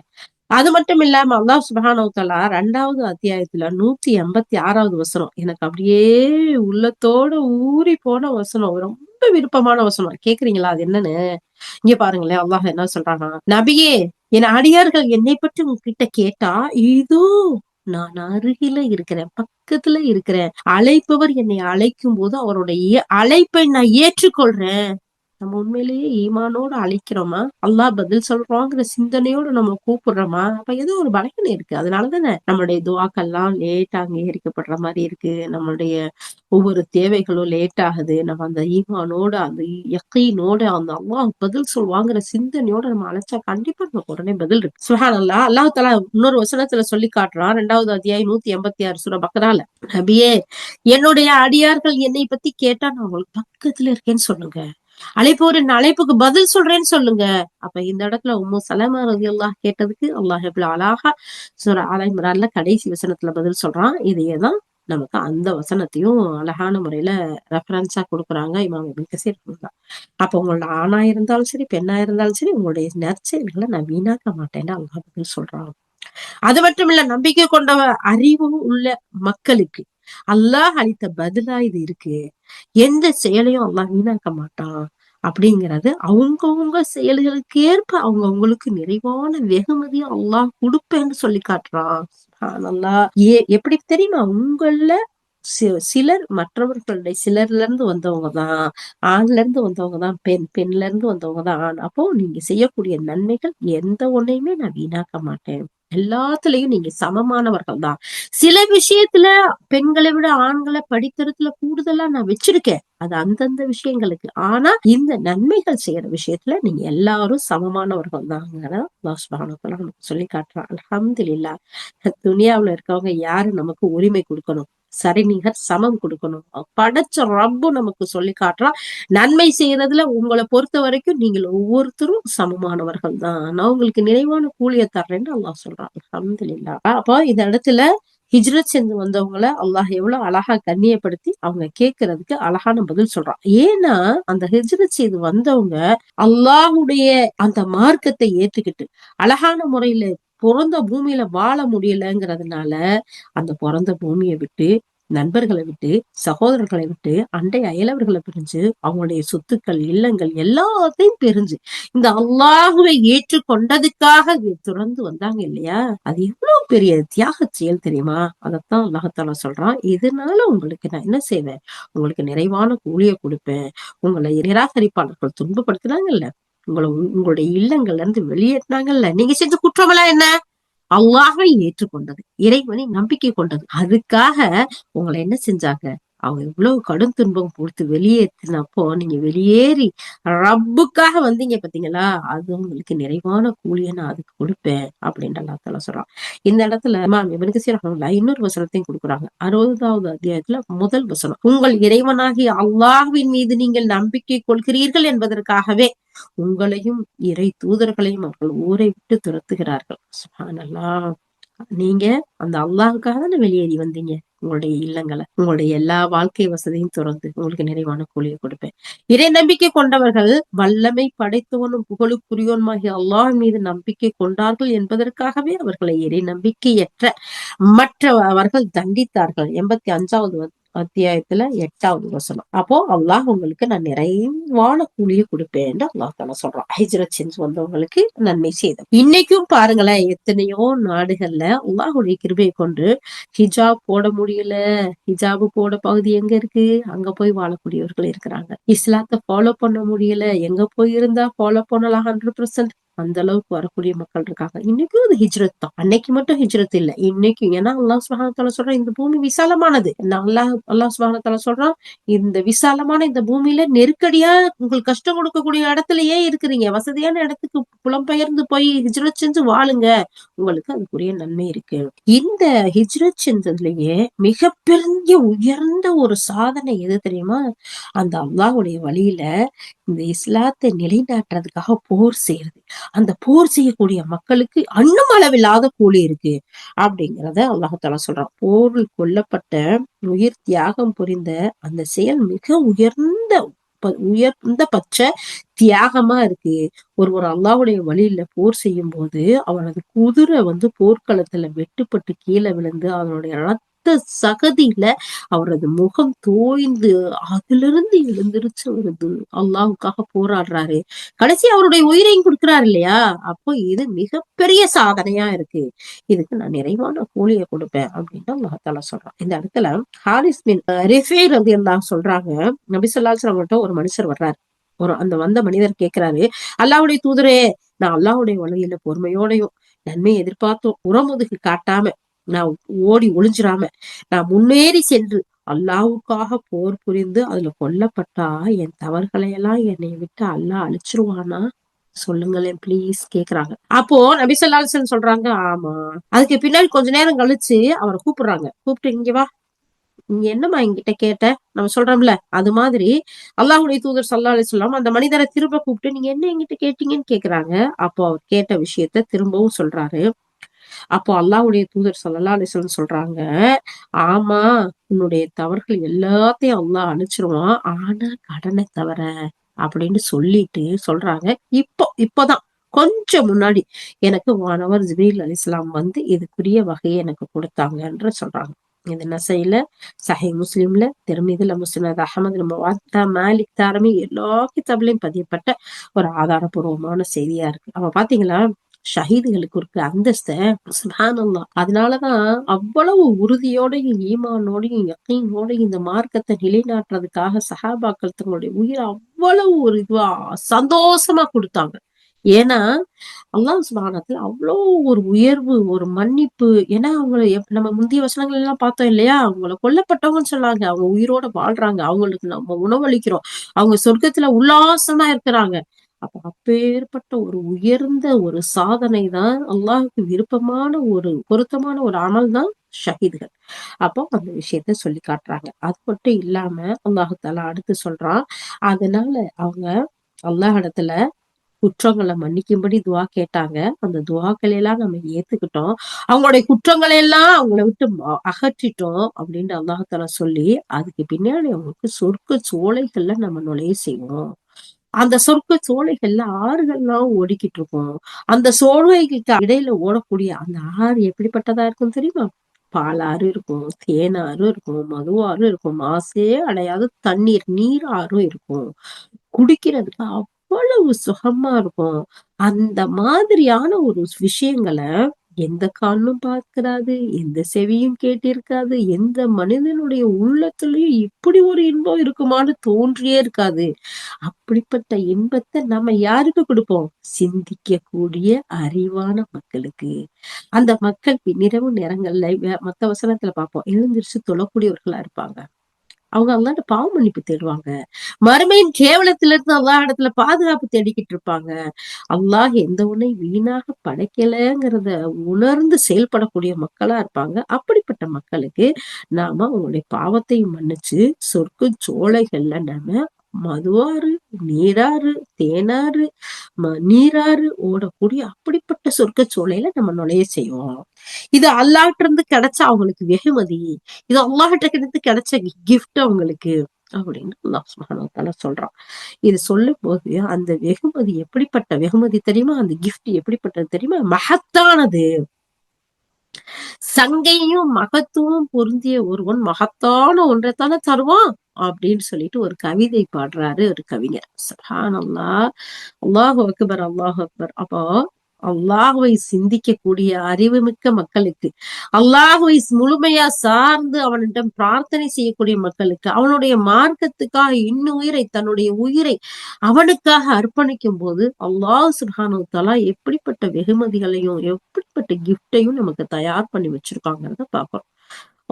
அது மட்டும் இல்லாம அல்லாஹ் சுப்ஹானஹு வ தஆலா 2வது அத்தியாயத்துல 186வது வசனம் எனக்கு அப்படியே உள்ளத்தோட ஊறி போன வசனம், ரொம்ப விருப்பமான வசனம். கேக்குறீங்களா அது என்னன்னு? இங்க பாருங்களேன், அல்லாஹ் என்ன சொல்றானா, நபியே, என் அடியார்கள் என்னை பற்றி உங்ககிட்ட கேட்டா இதோ நான் அருகில இருக்கிறேன், பக்கத்துல இருக்கிறேன், அழைப்பவர் என்னை அழைக்கும் போது அவருடைய அழைப்பை நான் ஏற்றுக்கொள்றேன். நம்ம உண்மையிலேயே ஈமானோட அழைக்கிறோமா, அல்லாஹ் பதில் சொல்றாங்கிற சிந்தனையோட நம்ம கூப்பிடுறோமா? அப்ப ஏதோ ஒரு பலகீனம் இருக்கு. அதனாலதானே நம்மளுடைய துவாக்கெல்லாம் லேட்டா அங்கீகரிக்கப்படுற மாதிரி இருக்கு, நம்மளுடைய ஒவ்வொரு தேவைகளும் லேட் ஆகுது. நம்ம அந்த ஈமானோட அந்த யக்கீனோட அந்த அல்லாஹ் பதில் சொல்வாங்கிற சிந்தனையோட நம்ம அழைச்சா கண்டிப்பா நமக்கு உடனே பதில் இருக்கு. சுப்ஹானல்லாஹ். அல்லாஹ் தஆலா இன்னொரு வசனத்துல சொல்லி காட்டுறான். 2வது அத்தியாயம் 186 சூரா பக்ரால, நபியே, என்னுடைய அடியார்கள் என்னை பத்தி கேட்டா நான் உங்களுக்கு பக்கத்துல இருக்கேன்னு சொல்லுங்க, அழைப்போரின் அழைப்புக்கு பதில் சொல்றேன்னு சொல்லுங்க. அப்ப இந்த இடத்துல உம்மு சலமா ரலியல்லாஹு கேட்டதுக்கு அல்லாஹ் எவ்வளவு அழகா சூரா ஆல இம்ரான்ல கடைசி வசனத்துல பதில் சொல்றான். இதையேதான் நமக்கு அந்த வசனத்தையும் அழகான முறையில ரெஃபரன்ஸா கொடுக்குறாங்க இமாம் இப்னு கஸீர். அப்ப உங்களோட ஆணா இருந்தாலும் சரி பெண்ணா இருந்தாலும் சரி உங்களுடைய நற்செயல்களை நான் வீணாக்க மாட்டேன்னு அல்லாஹ் பதில் சொல்றான். அது மட்டும் இல்ல, நம்பிக்கை கொண்ட அறிவும் உள்ள மக்களுக்கு அல்லாஹ் அளித்த பதிலா இது இருக்கு. எந்த செயலையும் அல்லாஹ் வீணாக்க மாட்டான் அப்படிங்கறது அவங்கவுங்க செயல்களுக்கு ஏற்ப அவங்கவுங்களுக்கு நிறைவான வெகுமதியும் அல்லாஹ் கொடுப்பேன்னு சொல்லி காட்டுறான். அல்லாஹ் எப்படி தெரியுமா, உங்கள சிலர் மற்றவர்களுடைய சிலர்ல இருந்து வந்தவங்கதான், ஆண்ல இருந்து வந்தவங்கதான் பெண், பெண்ல இருந்து வந்தவங்கதான் ஆண். அப்போ நீங்க செய்யக்கூடிய நன்மைகள் எந்த ஒன்னையுமே நான் வீணாக்க மாட்டேன், எல்லாத்துலயும் நீங்க சமமானவர்கள் தான். சில விஷயத்துல பெண்களை விட ஆண்களை படித்தரத்துல கூடுதலா நான் வச்சிருக்கேன், அது அந்தந்த விஷயங்களுக்கு. ஆனா இந்த நன்மைகள் செய்யற விஷயத்துல நீங்க எல்லாரும் சமமானவர்கள் தாங்கிற அல்லாஹ் சுப்ஹானஹு வ தஆலா நமக்கு சொல்லி காட்டுறான். அல்ஹம்துலில்லாஹ். துனியாவுல இருக்கவங்க யாரு நமக்கு உரிமை கொடுக்கணும், சரிநிகர் சமம் கொடுக்கணும், படைச்ச ரப்பு நமக்கு சொல்லி காட்டுறான். நன்மை செய்யறதுல உங்களை பொறுத்த வரைக்கும் நீங்கள் ஒவ்வொருத்தரும் சமமானவர்கள் தான், நான் உங்களுக்கு நிறைவான கூலியை தர்றேன்னு அல்லாஹ் சொல்றான். அல்ஹம்துலில்லாஹ். அப்போ இந்த இடத்துல ஹிஜ்ரத் செஞ்சு வந்தவங்களை அல்லாஹ் எவ்வளவு அழகா கண்ணியப்படுத்தி அவங்க கேட்கறதுக்கு அழகான பதில் சொல்றான். ஏன்னா அந்த ஹிஜ்ரத் செய்து வந்தவங்க அல்லாஹுடைய அந்த மார்க்கத்தை ஏற்றுக்கிட்டு அழகான முறையில பிறந்த பூமியில வாழ முடியலங்கிறதுனால அந்த பிறந்த பூமியை விட்டு நண்பர்களை விட்டு, சகோதரர்களை விட்டு, அண்டை அயலவர்களை பிரிஞ்சு, அவங்களுடைய சொத்துக்கள், இல்லங்கள் எல்லாத்தையும் பிரிஞ்சு இந்த அல்லாஹுவை ஏற்றுக்கொண்டதுக்காக துறந்து வந்தாங்க இல்லையா? அது எவ்வளவு பெரிய தியாக செயல் தெரியுமா? அதத்தான் அல்லாஹால சொல்றான், இதனால உங்களுக்கு நான் என்ன செய்வேன், உங்களுக்கு நிறைவான கூலிய கொடுப்பேன். உங்களை நிராகரிப்பாளர்கள் துன்பப்படுத்தினாங்கல்ல, உங்களுடைய இல்லங்கள்ல இருந்து வெளியேற்றினாங்கல்ல, நீங்க செஞ்ச குற்றமெல்லாம் என்ன? அல்லாஹை ஏற்றுக்கொண்டது, இறைவனை நம்பிக்கை கொண்டது. அதுக்காக உங்களை என்ன செஞ்சாங்க, அவங்க இவ்வளவு கடும் துன்பம் கொடுத்து வெளியேற்றினப்போ நீங்க வெளியேறி ரப்புக்காக வந்தீங்க பாத்தீங்களா, அது உங்களுக்கு நிறைவான கூலியை நான் அதுக்கு கொடுப்பேன் அப்படின்ற அல்லாஹ் சொல்றான். இந்த இடத்துல இமாம் இப்னு கஸீர் இன்னொரு வசனத்தையும் கொடுக்குறாங்க. 60வது அத்தியாயத்துல முதல் வசனம், உங்கள் இறைவனாகிய அல்லாஹ்வின் மீது நீங்கள் நம்பிக்கை கொள்கிறீர்கள் என்பதற்காகவே உங்களையும் இறை தூதர்களையும் அவர்கள் ஊரை விட்டு துரத்துகிறார்கள். சுப்ஹானல்லாஹ். நீங்க அந்த அல்லாஹுக்காக தானே வெளியேறி வந்தீங்க. உங்களுடைய இல்லங்களை, உங்களுடைய எல்லா வாழ்க்கை வசதியும் துறந்து உங்களுக்கு நிறைவான கூலியை கொடுப்பேன். இறை நம்பிக்கை கொண்டவர்கள் வல்லமை படைத்தவனும் புகழுக்குரியோனுமாகிய அல்லாஹ் மீது நம்பிக்கை கொண்டார்கள் என்பதற்காகவே அவர்களை இறை நம்பிக்கையற்ற மற்றவர்கள் தண்டித்தார்கள். 85வது அத்தியாயத்துல 8வது வசனம். அப்போ அல்லாஹ் உங்களுக்கு நான் நிறைவான கூலியை கொடுப்பேன் அல்லாஹ் தான சொல்றான். ஹிஜ்ரத் செஞ்சு வந்தவங்களுக்கு நன்மை செய்த. இன்னைக்கும் பாருங்களேன், எத்தனையோ நாடுகள்ல அல்லாஹுடைய கிருபையை கொண்டு ஹிஜாப் போட முடியல, ஹிஜாபு போட பகுதி எங்க இருக்கு, அங்க போய் வாழக்கூடியவர்கள் இருக்கிறாங்க. இஸ்லாத்தை ஃபாலோ பண்ண முடியல, எங்க போய் இருந்தா ஃபாலோ பண்ணலாம் 100%, அந்த அளவுக்கு வரக்கூடிய மக்கள் இருக்காங்க. இன்னைக்கும் அது ஹிஜ்ரத் தான். அன்னைக்கு மட்டும் ஹிஜ்ரத் இல்ல, இன்னைக்கும். ஏன்னா அல்லாஹ் சுப்ஹானஹு வ தஆலா சொல்றான், இந்த பூமி விசாலமானது. அல்லாஹ் சுப்ஹானஹு வ தஆலா சொல்றான், இந்த விசாலமான இந்த பூமியில நெருக்கடியா உங்களுக்கு கஷ்டம் கொடுக்கக்கூடிய இடத்துலயே இருக்கிறீங்க, வசதியான இடத்துக்கு புலம்பெயர்ந்து போய் ஹிஜ்ரத் செஞ்சு வாழுங்க, உங்களுக்கு அதுக்குரிய நன்மை இருக்கு. இந்த ஹிஜ்ரத் செஞ்சதுலயே மிகப்பெரிய உயர்ந்த ஒரு சாதனை எது தெரியுமா? அந்த அல்லாஹ்வுடைய வழியில இந்த இஸ்லாத்தை நிலைநாட்டுறதுக்காக போர் செய்யறது. அந்த போர் செய்யக்கூடிய மக்களுக்கு அன்னும் அளவில்லாத கூலி இருக்கு அப்படிங்கிறத அல்லாஹால சொல்றான். போரில் கொல்லப்பட்ட, உயிர் தியாகம் புரிந்த அந்த செயல் மிக உயர்ந்த பட்ச தியாகமா இருக்கு. ஒருவர் அல்லாஹ்வுடைய வழியில போர் செய்யும் போது அவனது குதிரை போர்க்களத்துல வெட்டுப்பட்டு கீழே விழுந்து அதனுடைய சகதியில அவரது முகம் தோய்ந்து அதிலிருந்து எழுந்திருச்சு வருது, அல்லாஹுக்காக போராடுறாரு, கடைசி அவருடைய உயிரையும் கொடுக்கிறாரு இல்லையா? அப்போ இது மிகப்பெரிய சாதனையா இருக்கு, இதுக்கு நான் நிறைவான கூலியை கொடுப்பேன் அப்படின்னு அல்லாஹ் தஆலா சொல்றான். இந்த இடத்துல ஹாரிஸ் பின் ரிஃபை ரலியல்லாஹு சொல்றாங்க, நபி ஸல்லல்லாஹு அலைஹி வஸல்லம் ஒரு மனுஷர் வர்றாரு. அந்த வந்த மனிதர் கேட்கிறாரு, அல்லாஹ்வுடைய தூதரே, நான் அல்லாஹ்வுடைய வழியில பொறுமையோடையும் நன்மையை எதிர்பார்த்தும் புறமுதுகு காட்டாம, நான் ஓடி ஒளிஞ்சிராம, நான் முன்னேறி சென்று அல்லாஹ்வுக்காக போர் புரிந்து அதுல கொல்லப்பட்டா என் தவறுகளை எல்லாம் என்னை விட்டு அல்லாஹ் அழிச்சிருவானா? சொல்லுங்களேன் ப்ளீஸ் கேக்குறாங்க. அப்போ நபி ஸல்லல்லாஹு அலைஹி வஸல்லம் சொல்றாங்க, ஆமா. அதுக்கு பின்னாடி கொஞ்ச நேரம் கழிச்சு அவரை கூப்பிடுறாங்க. கூப்பிட்டு, இங்க வா, நீ என்னம்மா என்கிட்ட கேட்ட? நம்ம சொல்றோம்ல, அது மாதிரி அல்லாஹ்வுடைய தூதர் ஸல்லல்லாஹு அலைஹி வஸல்லம் அந்த மனிதரை திரும்ப கூப்பிட்டு, நீங்க என்ன என்கிட்ட கேட்டீங்கன்னு கேக்குறாங்க. அப்போ அவர் கேட்ட விஷயத்த திரும்பவும் சொல்றாரு. அப்போ அல்லாஹ்வுடைய தூதர் ஸல்லல்லாஹு அலைஹி வஸல்லம் சொல்றாங்க, ஆமா, உன்னுடைய தவறுகள் எல்லாத்தையும் அல்லாஹ் அழிச்சிருவான், ஆனா கடனை தவிர அப்படின்னு சொல்லிட்டு சொல்றாங்க. இப்போதான் கொஞ்சம் முன்னாடி எனக்கு வானவர் ஜிப்ரீல் அலைஹிஸ்ஸலாம் இதுக்குரிய வகையை எனக்கு கொடுத்தாங்கன்ற சொல்றாங்க. இது நசைல, சஹீஹ் முஸ்லிம்ல, திர்மிதில, முஸ்னத் அஹ்மதுல, முவத்தா மாலிக், தாரமி எல்லா கிதாப்லயும் பதியப்பட்ட ஒரு ஆதாரபூர்வமான செய்தியா இருக்கு. அப்ப பாத்தீங்களா, ஷஹீதுகளுக்கு இருக்கு அந்தஸ்த, சுப்ஹானல்லாஹ். அதனாலதான் அவ்வளவு உறுதியோடையும் ஈமானோடையும் யக்கீனோடையும் இந்த மார்க்கத்தை நிலைநாட்டுறதுக்காக சஹாபாக்கள் தங்களுடைய உயிரை அவ்வளவு ஒரு இதுவா சந்தோஷமா கொடுத்தாங்க. ஏன்னா அல்லாஹ் சுப்ஹானஹு வ தஆலா அவ்வளோ ஒரு உயர்வு, ஒரு மன்னிப்பு. ஏன்னா அவங்களை நம்ம முந்தைய வசனங்கள் எல்லாம் பார்த்தோம் இல்லையா, அவங்கள கொல்லப்பட்டவங்கன்னு சொன்னாங்க, அவங்க உயிரோட வாழ்றாங்க, அவங்களுக்கு நம்ம உணவளிக்கிறோம், அவங்க சொர்க்கத்துல உல்லாசமா இருக்கிறாங்க. அப்பேற்பட்ட ஒரு உயர்ந்த ஒரு சாதனை தான், அல்லாஹ்வுக்கு விருப்பமான ஒரு பொருத்தமான ஒரு அமல் தான் ஷஹீதுகள். அப்போ அந்த விஷயத்த சொல்லி காட்டுறாங்க. அது மட்டும் இல்லாம அல்லாஹ் தஆலா அடுத்து சொல்றான், அதனால அவங்க அல்லாஹ் இடத்துல குற்றங்களை மன்னிக்கும்படி துவா கேட்டாங்க. அந்த துவாக்களை எல்லாம் நம்ம ஏத்துக்கிட்டோம், அவங்களுடைய குற்றங்களை எல்லாம் அவங்கள விட்டு அகற்றிட்டோம் அப்படின்னு அல்லாஹ் தஆலா சொல்லி, அதுக்கு பின்னாடி அவங்களுக்கு சொர்க்க சோலைகள்ல நம்ம நுழைய செய்வோம். அந்த சொர்க்க சோலைகள்ல ஆறுகள்லாம் ஓடிக்கிட்டு இருக்கும். அந்த சோலைகளுக்கு இடையில ஓடக்கூடிய அந்த ஆறு எப்படிப்பட்டதா இருக்கும் தெரியுமா? பாலாறு இருக்கும், தேனாறு இருக்கும், மதுவாறு இருக்கும், மாசே அடையாத தண்ணீர் நீராறும் இருக்கும். குடிக்கிறதுக்கு அவ்வளவு சுகமா இருக்கும். அந்த மாதிரியான ஒரு விஷயங்கள எந்த கண்ணும் பார்க்கிறாது, எந்த செவியும் கேட்டிருக்காது, எந்த மனிதனுடைய உள்ளத்திலயும் இப்படி ஒரு இன்பம் இருக்குமான்னு தோன்றியே இருக்காது. அப்படிப்பட்ட இன்பத்த நம்ம யாருக்கு குடுப்போம்? சிந்திக்கக்கூடிய அறிவான மக்களுக்கு. அந்த மக்கள் பின்னிரவு நேரங்கள்ல மத்த வசனத்துல பார்ப்போம். எழுந்திருச்சு தொழக்கூடியவர்களா இருப்பாங்க. அவங்க அல்லாஹ்ட்ட பாவ மன்னிப்பு தேடுவாங்க. மறுமையின் கேவலத்திலிருந்து அல்லாஹ் இடத்துல பாதுகாப்பு தேடிக்கிட்டு இருப்பாங்க. அல்லாஹ் எந்த ஒன்னை வீணாக படைக்கலங்கிறத உணர்ந்து செயல்படக்கூடிய மக்களா இருப்பாங்க. அப்படிப்பட்ட மக்களுக்கு நாம அவங்களுடைய பாவத்தையும் மன்னிச்சு சொர்க்க சோலைகள்ல நாம மதுவாறு, நீராறு, தேனாறு, நீராறு ஓடக்கூடிய அப்படிப்பட்ட சொர்க்க சோலையில நம்ம நுழைய செய்வோம். இது அல்லாஹ்ட்ட இருந்து கிடைச்ச அவங்களுக்கு வெகுமதி. இது அல்லாஹ்ட்ட இருந்து கிடைச்ச கிஃப்ட் அவங்களுக்கு அப்படின்னு அல்லாஹ் சுப்ஹானஹு வ தஆலா சொல்றான். இது சொல்லும்போது அந்த வெகுமதி எப்படிப்பட்ட வெகுமதி தெரியுமா? அந்த கிஃப்ட் எப்படிப்பட்டது தெரியுமா? மகத்தானது. சங்கையும் மகத்துவம் பொருந்திய ஒருவன் மகத்தான ஒன்றைத்தானே தருவான் அப்படின்னு சொல்லிட்டு ஒரு கவிதை பாடுறாரு ஒரு கவிஞர். சுப்ஹானல்லாஹ். அல்லாஹு அக்பர், அல்லாஹு அக்பர். அப்போ அல்லாஹுவை சிந்திக்கக்கூடிய அறிவுமிக்க மக்களுக்கு, அல்லாஹுவை முழுமையா சார்ந்து அவனிடம் பிரார்த்தனை செய்யக்கூடிய மக்களுக்கு, அவனுடைய மார்க்கத்துக்காக இன்னுயிரை தன்னுடைய உயிரை அவனுக்காக அர்ப்பணிக்கும் போது அல்லாஹ் சுப்ஹானஹு வ தஆலா எப்படிப்பட்ட வெகுமதிகளையும் எப்படிப்பட்ட கிஃப்டையும் நமக்கு தயார் பண்ணி வச்சிருக்காங்கிறத பார்க்கிறோம்.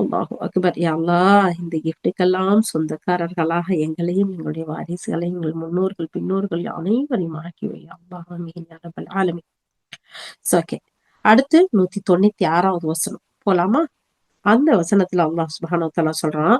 அல்லாஹு அக்பர். யா அல்லாஹ், இந்த கிஃப்ட்டுக்கெல்லாம் சொந்தக்காரர்களாக எங்களையும் எங்களுடைய வாரிசுகளையும் எங்கள் முன்னோர்கள் பின்னோர்கள் அனைவரையும் ஆக்கி வை அல்லாஹ். ஆமீன் யா ரப்பல் ஆலமீன். ஓகே. அடுத்து 196வது வசனம் போலாமா? அந்த வசனத்துல அல்லாஹ் சுப்ஹானஹு வ தஆலா சொல்றான்,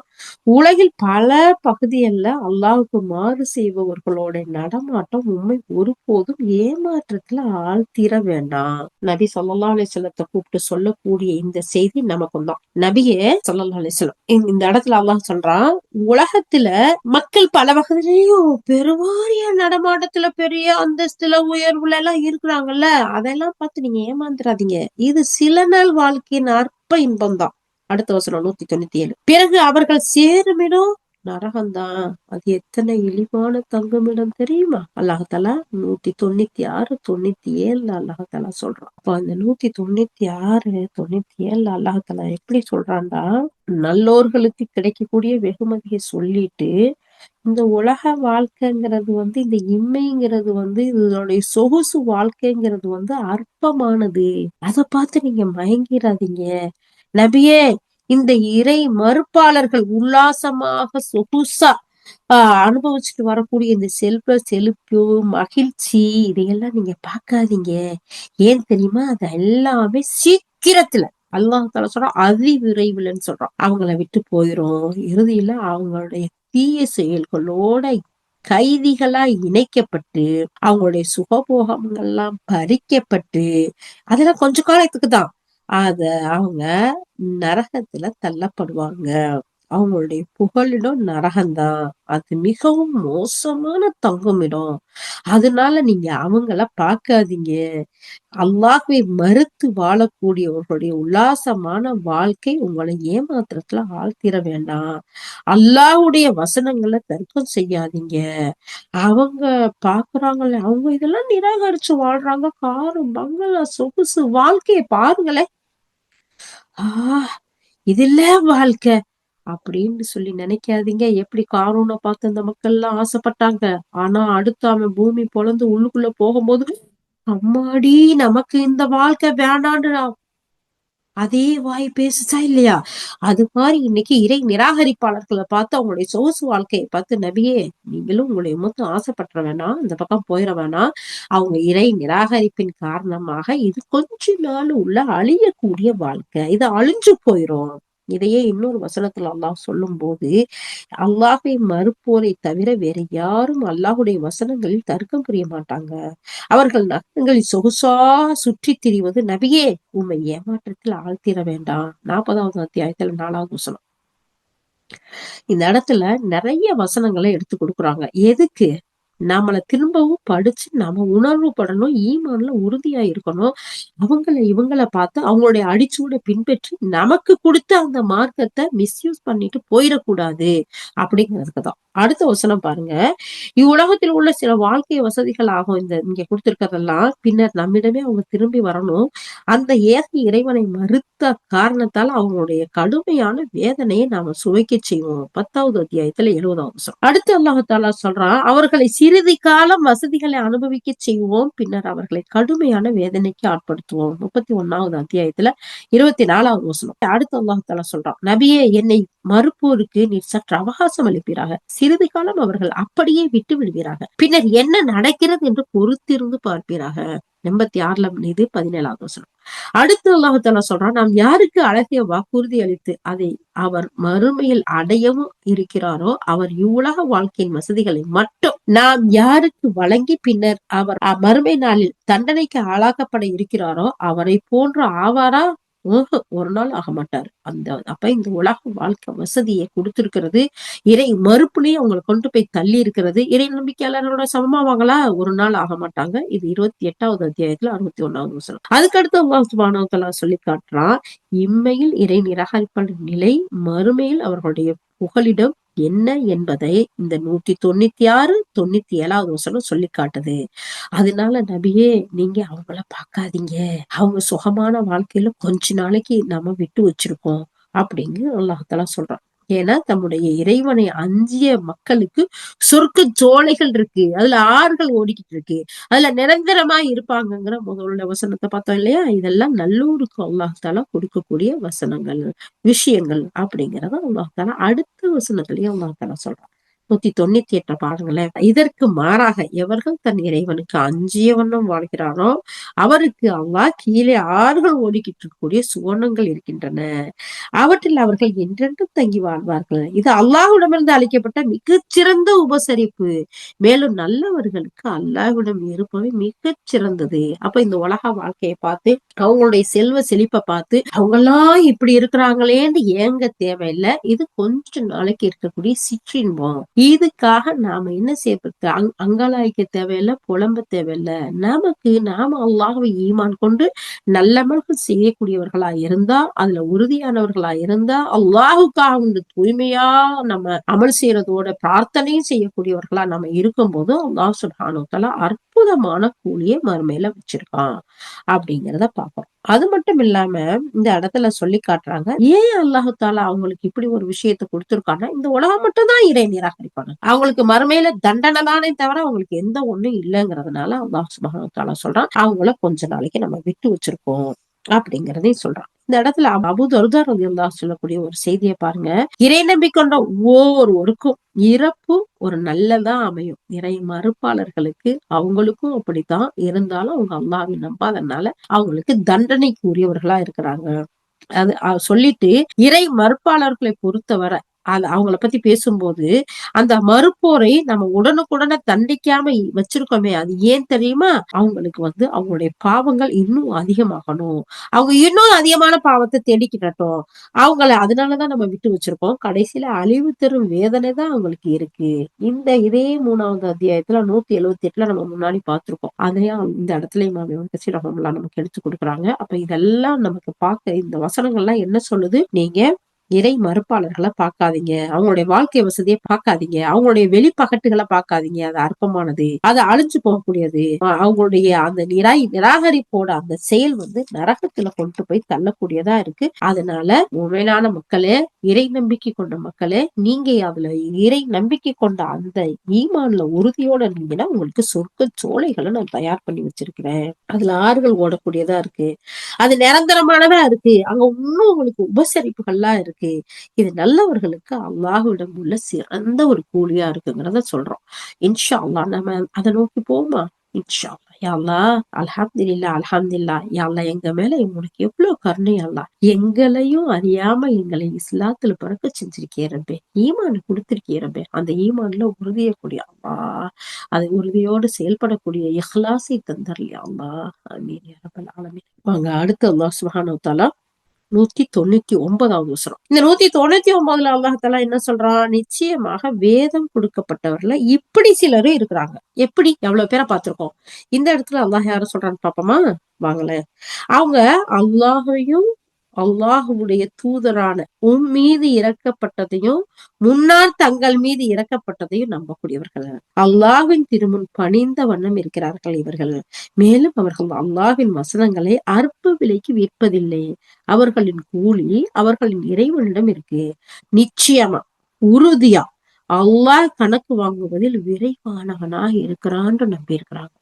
உலகில் பல பகுதிகள்ல அல்லாஹ்வுக்கு மாறு செய்பவர்களோட நடமாட்டம் உம்மை ஒருபோதும் ஏமாற்றத்துல ஆழ்த்திட வேண்டாம். நபி ஸல்லல்லாஹு அலைஹி வஸல்லத்தை கூப்பிட்டு சொல்லக்கூடிய இந்த செய்தி நமக்கும் தான். நபியே ஸல்லல்லாஹு அலைஹி வஸல்லம் இந்த இடத்துல அல்லாஹ் சொல்றான், உலகத்துல மக்கள் பல வகையிலையும் பெருவாரிய நடமாட்டத்துல பெரிய அந்தஸ்துல உயர்வுல எல்லாம் இருக்கிறாங்கல்ல, அதெல்லாம் பார்த்து நீங்க ஏமாந்துடாதீங்க. இது சில நாள் வாழ்க்கையின் அற்ப இன்பம் தான். அடுத்த வசனம் 197. பிறகு அவர்கள் சேருமிடம் நரகம்தான். அது எத்தனை இழிவான தங்குமிடம் தெரியுமா? அல்லாஹ்தாலா 196, 97 அல்லாஹ்தாலா சொல்றான். அப்ப அந்த 196, 97 அல்லாஹ்தாலா எப்படி சொல்றான்டா, நல்லோர்களுக்கு கிடைக்கக்கூடிய வெகுமதியை சொல்லிட்டு இந்த உலக வாழ்க்கைங்கிறது இந்த இம்மைங்கிறது இதனுடைய சொகுசு வாழ்க்கைங்கிறது அற்பமானது. அத பார்த்து நீங்க மயங்கிராதீங்க. நபியே, இந்த இறை மறுப்பாளர்கள் உல்லாசமாக சொகுசா அனுபவிச்சுட்டு வரக்கூடிய இந்த செல்வ செழிப்பு மகிழ்ச்சி இதையெல்லாம் நீங்க பார்க்காதீங்க. ஏன் தெரியுமா? அது எல்லாமே சீக்கிரத்துல அல்லாஹ் தஆலா சொல்றான், அதி விரைவில்ன்னு சொல்றான். அவங்கள விட்டு போயிரும். இறுதியில அவங்களுடைய தீய செயல்களோட கைதிகளா இணைக்கப்பட்டு அவங்களுடைய சுகபோகங்கள்லாம் பறிக்கப்பட்டு அதெல்லாம் கொஞ்ச காலத்துக்கு தான். அத அவங்க நரகத்துல தள்ளப்படுவாங்க. அவங்களுடைய புகலிடம் நரகம்தான். அது மிகவும் மோசமான தங்குமிடம். அதனால நீங்க அவங்கள பார்க்காதீங்க. அல்லாஹ்வை மறுத்து வாழக்கூடியவர்களுடைய உல்லாசமான வாழ்க்கை உங்களை ஏமாற்றத்துல ஆழ்த்திட வேண்டாம். அல்லாஹ்வுடைய வசனங்களை தர்க்கம் செய்யாதீங்க. அவங்க பாக்குறாங்கல்ல, அவங்க இதெல்லாம் நிராகரிச்சு வாழ்றாங்க. காரு பங்களா சொகுசு வாழ்க்கைய பாருங்களேன். ஆஹ் இது இல்ல வாழ்க்கை அப்படின்னு சொல்லி நினைக்காதீங்க. எப்படி காரூன பார்த்து அந்த மக்கள் எல்லாம் ஆசைப்பட்டாங்க. ஆனா அடுத்து அவன் பூமி பொளந்து உள்ளுக்குள்ள போகும்போது, அம்மாடி நமக்கு இந்த வாழ்க்கை வேண்டான்னு அதே வாய் பேசுச்சா இல்லையா? அது மாதிரி இன்னைக்கு இறை நிராகரிப்பாளர்களை பார்த்து அவங்களுடைய சொகுசு வாழ்க்கையை பார்த்து, நபியே நீங்களும் உங்களுடைய முத்து ஆசைப்பட்டுற வேணாம், இந்த பக்கம் போயிட வேணாம். அவங்க இறை நிராகரிப்பின் காரணமாக இது கொஞ்ச நாள் உள்ள அழியக்கூடிய வாழ்க்கை. இது அழிஞ்சு போயிரும். இதையே இன்னொரு வசனத்துல அல்லாஹ் சொல்லும் போது, அல்லாஹை மறுப்போரை தவிர வேற யாரும் அல்லாஹுடைய வசனங்களில் தர்க்கம் புரிய மாட்டாங்க. அவர்கள் நகரங்களில் சொகுசா சுற்றித் திரிவது நபியே உம்மை ஏமாற்றத்தில் ஆழ்த்திட வேண்டாம். 40வது அத்தியாயத்துல 4வது வசனம். இந்த இடத்துல நிறைய வசனங்களை எடுத்து கொடுக்குறாங்க. எதுக்கு? நம்மள திரும்பவும் படிச்சு நம்ம உணர்வு படணும், ஈமான்ல உறுதியா இருக்கணும். இவங்கள பார்த்து அவங்களுடைய அடிச்சூட பின்பற்றி நமக்கு கொடுத்த அந்த மார்க்கத்தை மிஸ்யூஸ் பண்ணிட்டு போயிடக்கூடாது அப்படிங்கிறதுக்கு தான். அடுத்த வசனம் பாருங்க. இவ்வுலகத்தில் உள்ள சில வாழ்க்கை வசதிகள் ஆகும் இந்த இங்க கொடுத்திருக்கிறதெல்லாம் பின்னர் நம்மிடமே அவங்க திரும்பி வரணும். அந்த ஏக இறைவனை மறுத்த காரணத்தால் அவங்களுடைய கடுமையான வேதனையை நாம சுவைக்க செய்வோம். 10வது அத்தியாயத்துல 70வது வசனம். அடுத்து அல்லாஹ் சொல்றான், அவர்களை சிறிது காலம் வசதிகளை அனுபவிக்க செய்வோம், பின்னர் அவர்களை கடுமையான வேதனைக்கு ஆட்படுத்துவோம். 31வது அத்தியாயத்துல 24வது வசனம். அடுத்து அல்லாஹ் சொல்றான், நபியே, என்னை மறுப்போருக்கு நீர் சற்று அவகாசம் அளிப்பீராக. சிறிது காலம் அவர்கள் அப்படியே விட்டு விடுவீராக. பின்னர் என்ன நடக்கிறது என்று பொறுத்திருந்து பார்ப்பீராக. 86ல இது 17வது வசனம். அடுத்து அல்லாஹ் சொல்றான், நாம் யாருக்கு அழகிய வாக்குறுதி அளித்து அதை அவர் மறுமையில் அடையவும் இருக்கிறாரோ அவர் இவ்வுலக வாழ்க்கையின் வசதிகளை மட்டும் நாம் யாருக்கு வழங்கி பின்னர் அவர் மறுமை நாளில் தண்டனைக்கு ஆளாக்கப்பட இருக்கிறாரோ அவரை போன்று ஆவாரா? ஒரு நாள் ஆக மாட்டாரு. அப்ப இந்த உலக வாழ்க்கை வசதியை கொடுத்திருக்கிறது இறை மறுப்புலயும் அவங்களை கொண்டு போய் தள்ளி இருக்கிறது. இறை நம்பிக்கையாளர்களோட சமமாவாங்களா? ஒரு நாள் ஆக மாட்டாங்க. இது 28வது அத்தியாயத்துல 61வது வசனம். அதுக்கடுத்து அல்லாஹ் சுப்ஹானஹு வ தஆலா சொல்லி காட்டுறான், இம்மையில் இறை நிராகரிப்பாளர் நிலை மறுமையில் அவர்களுடைய புகலிடம் என்ன என்பதை இந்த 196, 97வது வசனம் சொல்லி காட்டுது. அதனால நபியே, நீங்க அவங்கள பார்க்காதீங்க. அவங்க சுகமான வாழ்க்கையில கொஞ்ச நாளைக்கு நம்ம விட்டு வச்சிருக்கோம் அப்படின்னு அல்லாஹ் சொல்றான். ஏன்னா தம்முடைய இறைவனை அஞ்சிய மக்களுக்கு சொர்க்க சோலைகள் இருக்கு, அதுல ஆறுகள் ஓடிக்கிட்டு இருக்கு, அதுல நிரந்தரமா இருப்பாங்கங்கிற முதல்ல வசனத்தை பார்த்தோம் இல்லையா? இதெல்லாம் நல்லூருக்கு அல்லாஹ் கொடுக்கக்கூடிய வசனங்கள், விஷயங்கள் அப்படிங்கிறத அல்லாஹ் அடுத்த வசனத்திலேயே அல்லாஹ் சொல்றான். 198 பாருங்களேன். இதற்கு மாறாக எவர்கள் தன் இறைவனுக்கு அஞ்சிய வண்ணம் வாழ்கிறாரோ அவருக்கு அல்லாஹ் கீழே ஆறுகள் ஓடிக்கிட்டு இருக்கக்கூடிய சுவனங்கள் இருக்கின்றன. அவற்றில் அவர்கள் என்றென்றும் தங்கி வாழ்வார்கள். இது அல்லாஹ்விடமிருந்து அளிக்கப்பட்ட மிகச்சிறந்த உபசரிப்பு. மேலும் நல்லவர்களுக்கு அல்லாஹ்விடம் இருப்பவை மிகச் சிறந்தது. அப்ப இந்த உலக வாழ்க்கையை பார்த்து அவங்களுடைய செல்வ செழிப்பை பார்த்து அவங்கெல்லாம் இப்படி இருக்கிறாங்களேன்னு ஏங்க தேவையில்லை. இது கொஞ்ச நாளைக்கு இருக்கக்கூடிய சிற்றின்பம். இதுக்காக நாம என்ன செய்யறது? அங்கலாய்க்க தேவையில்லை, புலம்ப தேவையில்லை. நாம அல்லாஹ்வை ஈமான் கொண்டு நல்லமல்கள் செய்யக்கூடியவர்களா இருந்தா, அதுல உறுதியானவர்களா இருந்தா, அல்லாஹுக்காக தூய்மையா நம்ம அமல் செய்யறதோட பிரார்த்தனையும் செய்யக்கூடியவர்களா நம்ம இருக்கும்போது அல்லாஹ் சுப்ஹானஹு வ தஆலா அற்புதமான கூலியை மறுமையில வச்சிருக்கான் அப்படிங்கிறத பார்ப்போம். அது மட்டும் இல்லாம இந்த இடத்துல சொல்லி காட்டுறாங்க, ஏன் அல்லாஹ் தாலா அவங்களுக்கு இப்படி ஒரு விஷயத்தை கொடுத்திருக்காங்க? இந்த உலகம் மட்டும் தான் இறை நிராகரிப்பாங்க, அவங்களுக்கு மறுமையில தண்டனை தானே தவிர அவங்களுக்கு எந்த ஒண்ணும் இல்லைங்கிறதுனால அல்லாஹ் சுப்ஹானஹு வ தஆலா சொல்றான், அவங்கள கொஞ்ச நாளைக்கு நம்ம விட்டு வச்சிருக்கோம் அப்படிங்கிறதையும் சொல்றான். இந்த இடத்துல அபூ தர்தா ரலியல்லாஹு சொல்லக்கூடிய ஒரு செய்தியை பாருங்க. இறை நம்பிக்கொண்ட ஒவ்வொருவருக்கும் இறப்பு ஒரு நல்லதா அமையும். இறை மறுப்பாளர்களுக்கு அவங்களுக்கும் அப்படித்தான். இருந்தாலும் அவங்க அல்லாஹ்வை நம்பாதனால அவங்களுக்கு தண்டனைக்கு உரியவர்களா இருக்கிறாங்க. அது சொல்லிட்டு இறை மறுப்பாளர்களை பொறுத்தவரை அவங்கள பத்தி பேசும்போது அந்த மறுப்போரை நம்ம உடனுக்குடனே தண்டிக்காம வச்சிருக்கோமே, அது ஏன் தெரியுமா? அவங்களுக்கு அவங்களுடைய பாவங்கள் இன்னும் அதிகமாகணும், அவங்க இன்னும் அதிகமான பாவத்தை தேடிக்கிட்டோம், அதனாலதான் நம்ம விட்டு வச்சிருக்கோம். கடைசியில அழிவு தரும் வேதனை தான் அவங்களுக்கு இருக்கு. இதே 3வது அத்தியாயத்துல 178ல நம்ம முன்னாடி பார்த்திருக்கோம். அதையும் இந்த இடத்துல இமாம் இப்னு கஸீர் ரஹ்மத்துல்லாஹி நமக்கு எடுத்து கொடுக்குறாங்க. அப்ப இதெல்லாம் நமக்கு பார்க்க இந்த வசனங்கள்லாம் என்ன சொல்லுது? நீங்க இறை மறுப்பாளர்களை பார்க்காதீங்க, அவங்களுடைய வாழ்க்கை வசதியை பார்க்காதீங்க, அவங்களுடைய வெளிப்பகட்டுகளை பார்க்காதீங்க. அது அற்பமானது, அது அழிஞ்சு போகக்கூடியது. அவங்களுடைய அந்த நிராகரிப்போட அந்த செயல் நரகத்துல கொண்டு போய் தள்ளக்கூடியதா இருக்கு. அதனால உண்மையான மக்களே, இறை நம்பிக்கை கொண்ட மக்களே, நீங்க அதுல இறை நம்பிக்கை கொண்ட அந்த ஈமான்ல உறுதியோட இருந்தீங்கன்னா உங்களுக்கு சொர்க்க சோலைகளை நான் தயார் பண்ணி வச்சிருக்கிறேன். அதுல ஆறுகள் ஓடக்கூடியதா இருக்கு, அது நிரந்தரமானதா இருக்கு, அங்க இன்னும் உங்களுக்கு உபசரிப்புகள்லாம் இருக்கு. இது நல்லவர்களுக்கு அல்லாஹ்விடம் உள்ள சிறந்த ஒரு கூலியா இருக்குங்கிறத சொல்றோம். இன்ஷா அல்லாஹ் நம்ம அதை நோக்கி போமா? இன்ஷா அல்லாஹ். யா அல்லாஹ், அல்ஹம்துலில்லாஹ், அல்ஹம்துலில்லாஹ். யா அல்லாஹ், எங்க மேல உனக்கு எவ்வளவு கருணை அல்லாஹ். எங்களையும் அறியாம எங்களை இஸ்லாத்துல பிறக்க செஞ்சிருக்கே ரப்பே, ஈமான் கொடுத்திருக்கே ரப்பே. அந்த ஈமான்ல உறுதியக்கூடிய அல்லாஹ், அது உறுதியோடு செயல்படக்கூடிய இஹ்லாஸை தந்தர்லியா அல்லாஹ். ஆமீன் யா ரப்பல் ஆலமீன். வாங்க அடுத்து அல்லாஹ் சுப்ஹானஹு வ தஆலா 199வது வசனம். இந்த 199ல அல்லாஹ் என்ன சொல்றான்? நிச்சயமாக வேதம் கொடுக்கப்பட்டவர்ல இப்படி சிலரும் இருக்கிறாங்க. எப்படி? எவ்வளவு பேரை பார்த்திருக்கோம். இந்த இடத்துல அல்லாஹ் யாரும் சொல்றான்னு பாப்போமா? வாங்கல. அவங்க அல்லாஹையும் அல்லாஹுடைய தூதரான மீது இறக்கப்பட்டதையும் முன்னால் தங்கள் மீது இறக்கப்பட்டதையும் நம்பக்கூடியவர்கள். அல்லாஹ்வின் திருமுன் பணிந்த வண்ணம் இருக்கிறார்கள் இவர்கள். மேலும் அவர்கள் அல்லாஹ்வின் வசனங்களை அற்ப விலைக்கு விற்பதில்லை. அவர்களின் கூலி அவர்களின் இறைவனிடம் இருக்கு. நிச்சயமா, உறுதியா அல்லாஹ் கணக்கு வாங்குவதில் விரைவானவனாக இருக்கிறான்னு நம்பி இருக்கிறாங்க.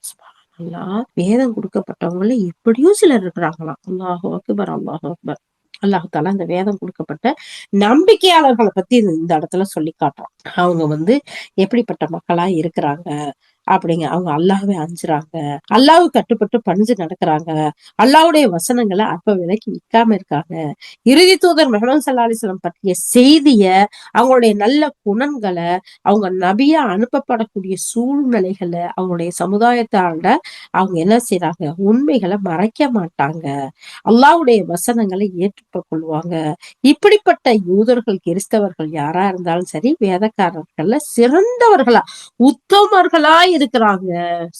வேதம் கொடுக்கப்பட்டவங்கள இப்படியும் சிலர் இருக்கிறாங்களாம். அல்லாஹு அக்பர், அல்லாஹு அக்பர். அல்லாஹ் தாலா இந்த வேதம் கொடுக்கப்பட்ட நம்பிக்கையாளர்களை பத்தி இந்த இடத்துல சொல்லி காட்டுறான். அவங்க எப்படிப்பட்ட மக்களா இருக்கிறாங்க அப்படிங்க. அவங்க அல்லாஹ்வை அஞ்சுறாங்க, அல்லாஹ்வு கட்டுப்பட்டு பணிஞ்சு நடக்கிறாங்க, அல்லாஹ்வுடைய வசனங்களை அற்ப விலைக்கு விற்காம இருக்காங்க. இறுதி தூதர் முஹம்மது ஸல்லல்லாஹு அலைஹி வஸல்லம் பற்றிய செய்திய, அவங்களுடைய நல்ல குணங்களை, அவங்க நபியா அனுப்பப்படக்கூடிய சூழ்நிலைகளை, அவங்களுடைய சமுதாயத்தால அவங்க என்ன செய்யறாங்க? உண்மைகளை மறைக்க மாட்டாங்க. அல்லாஹ்வுடைய வசனங்களை ஏற்றுக்கொள்வாங்க. இப்படிப்பட்ட யூதர்கள் கிறிஸ்தவர்கள் யாரா இருந்தாலும் சரி, வேதக்காரர்கள்ல சிறந்தவர்களா உத்தமர்களா இருக்கிறாங்க.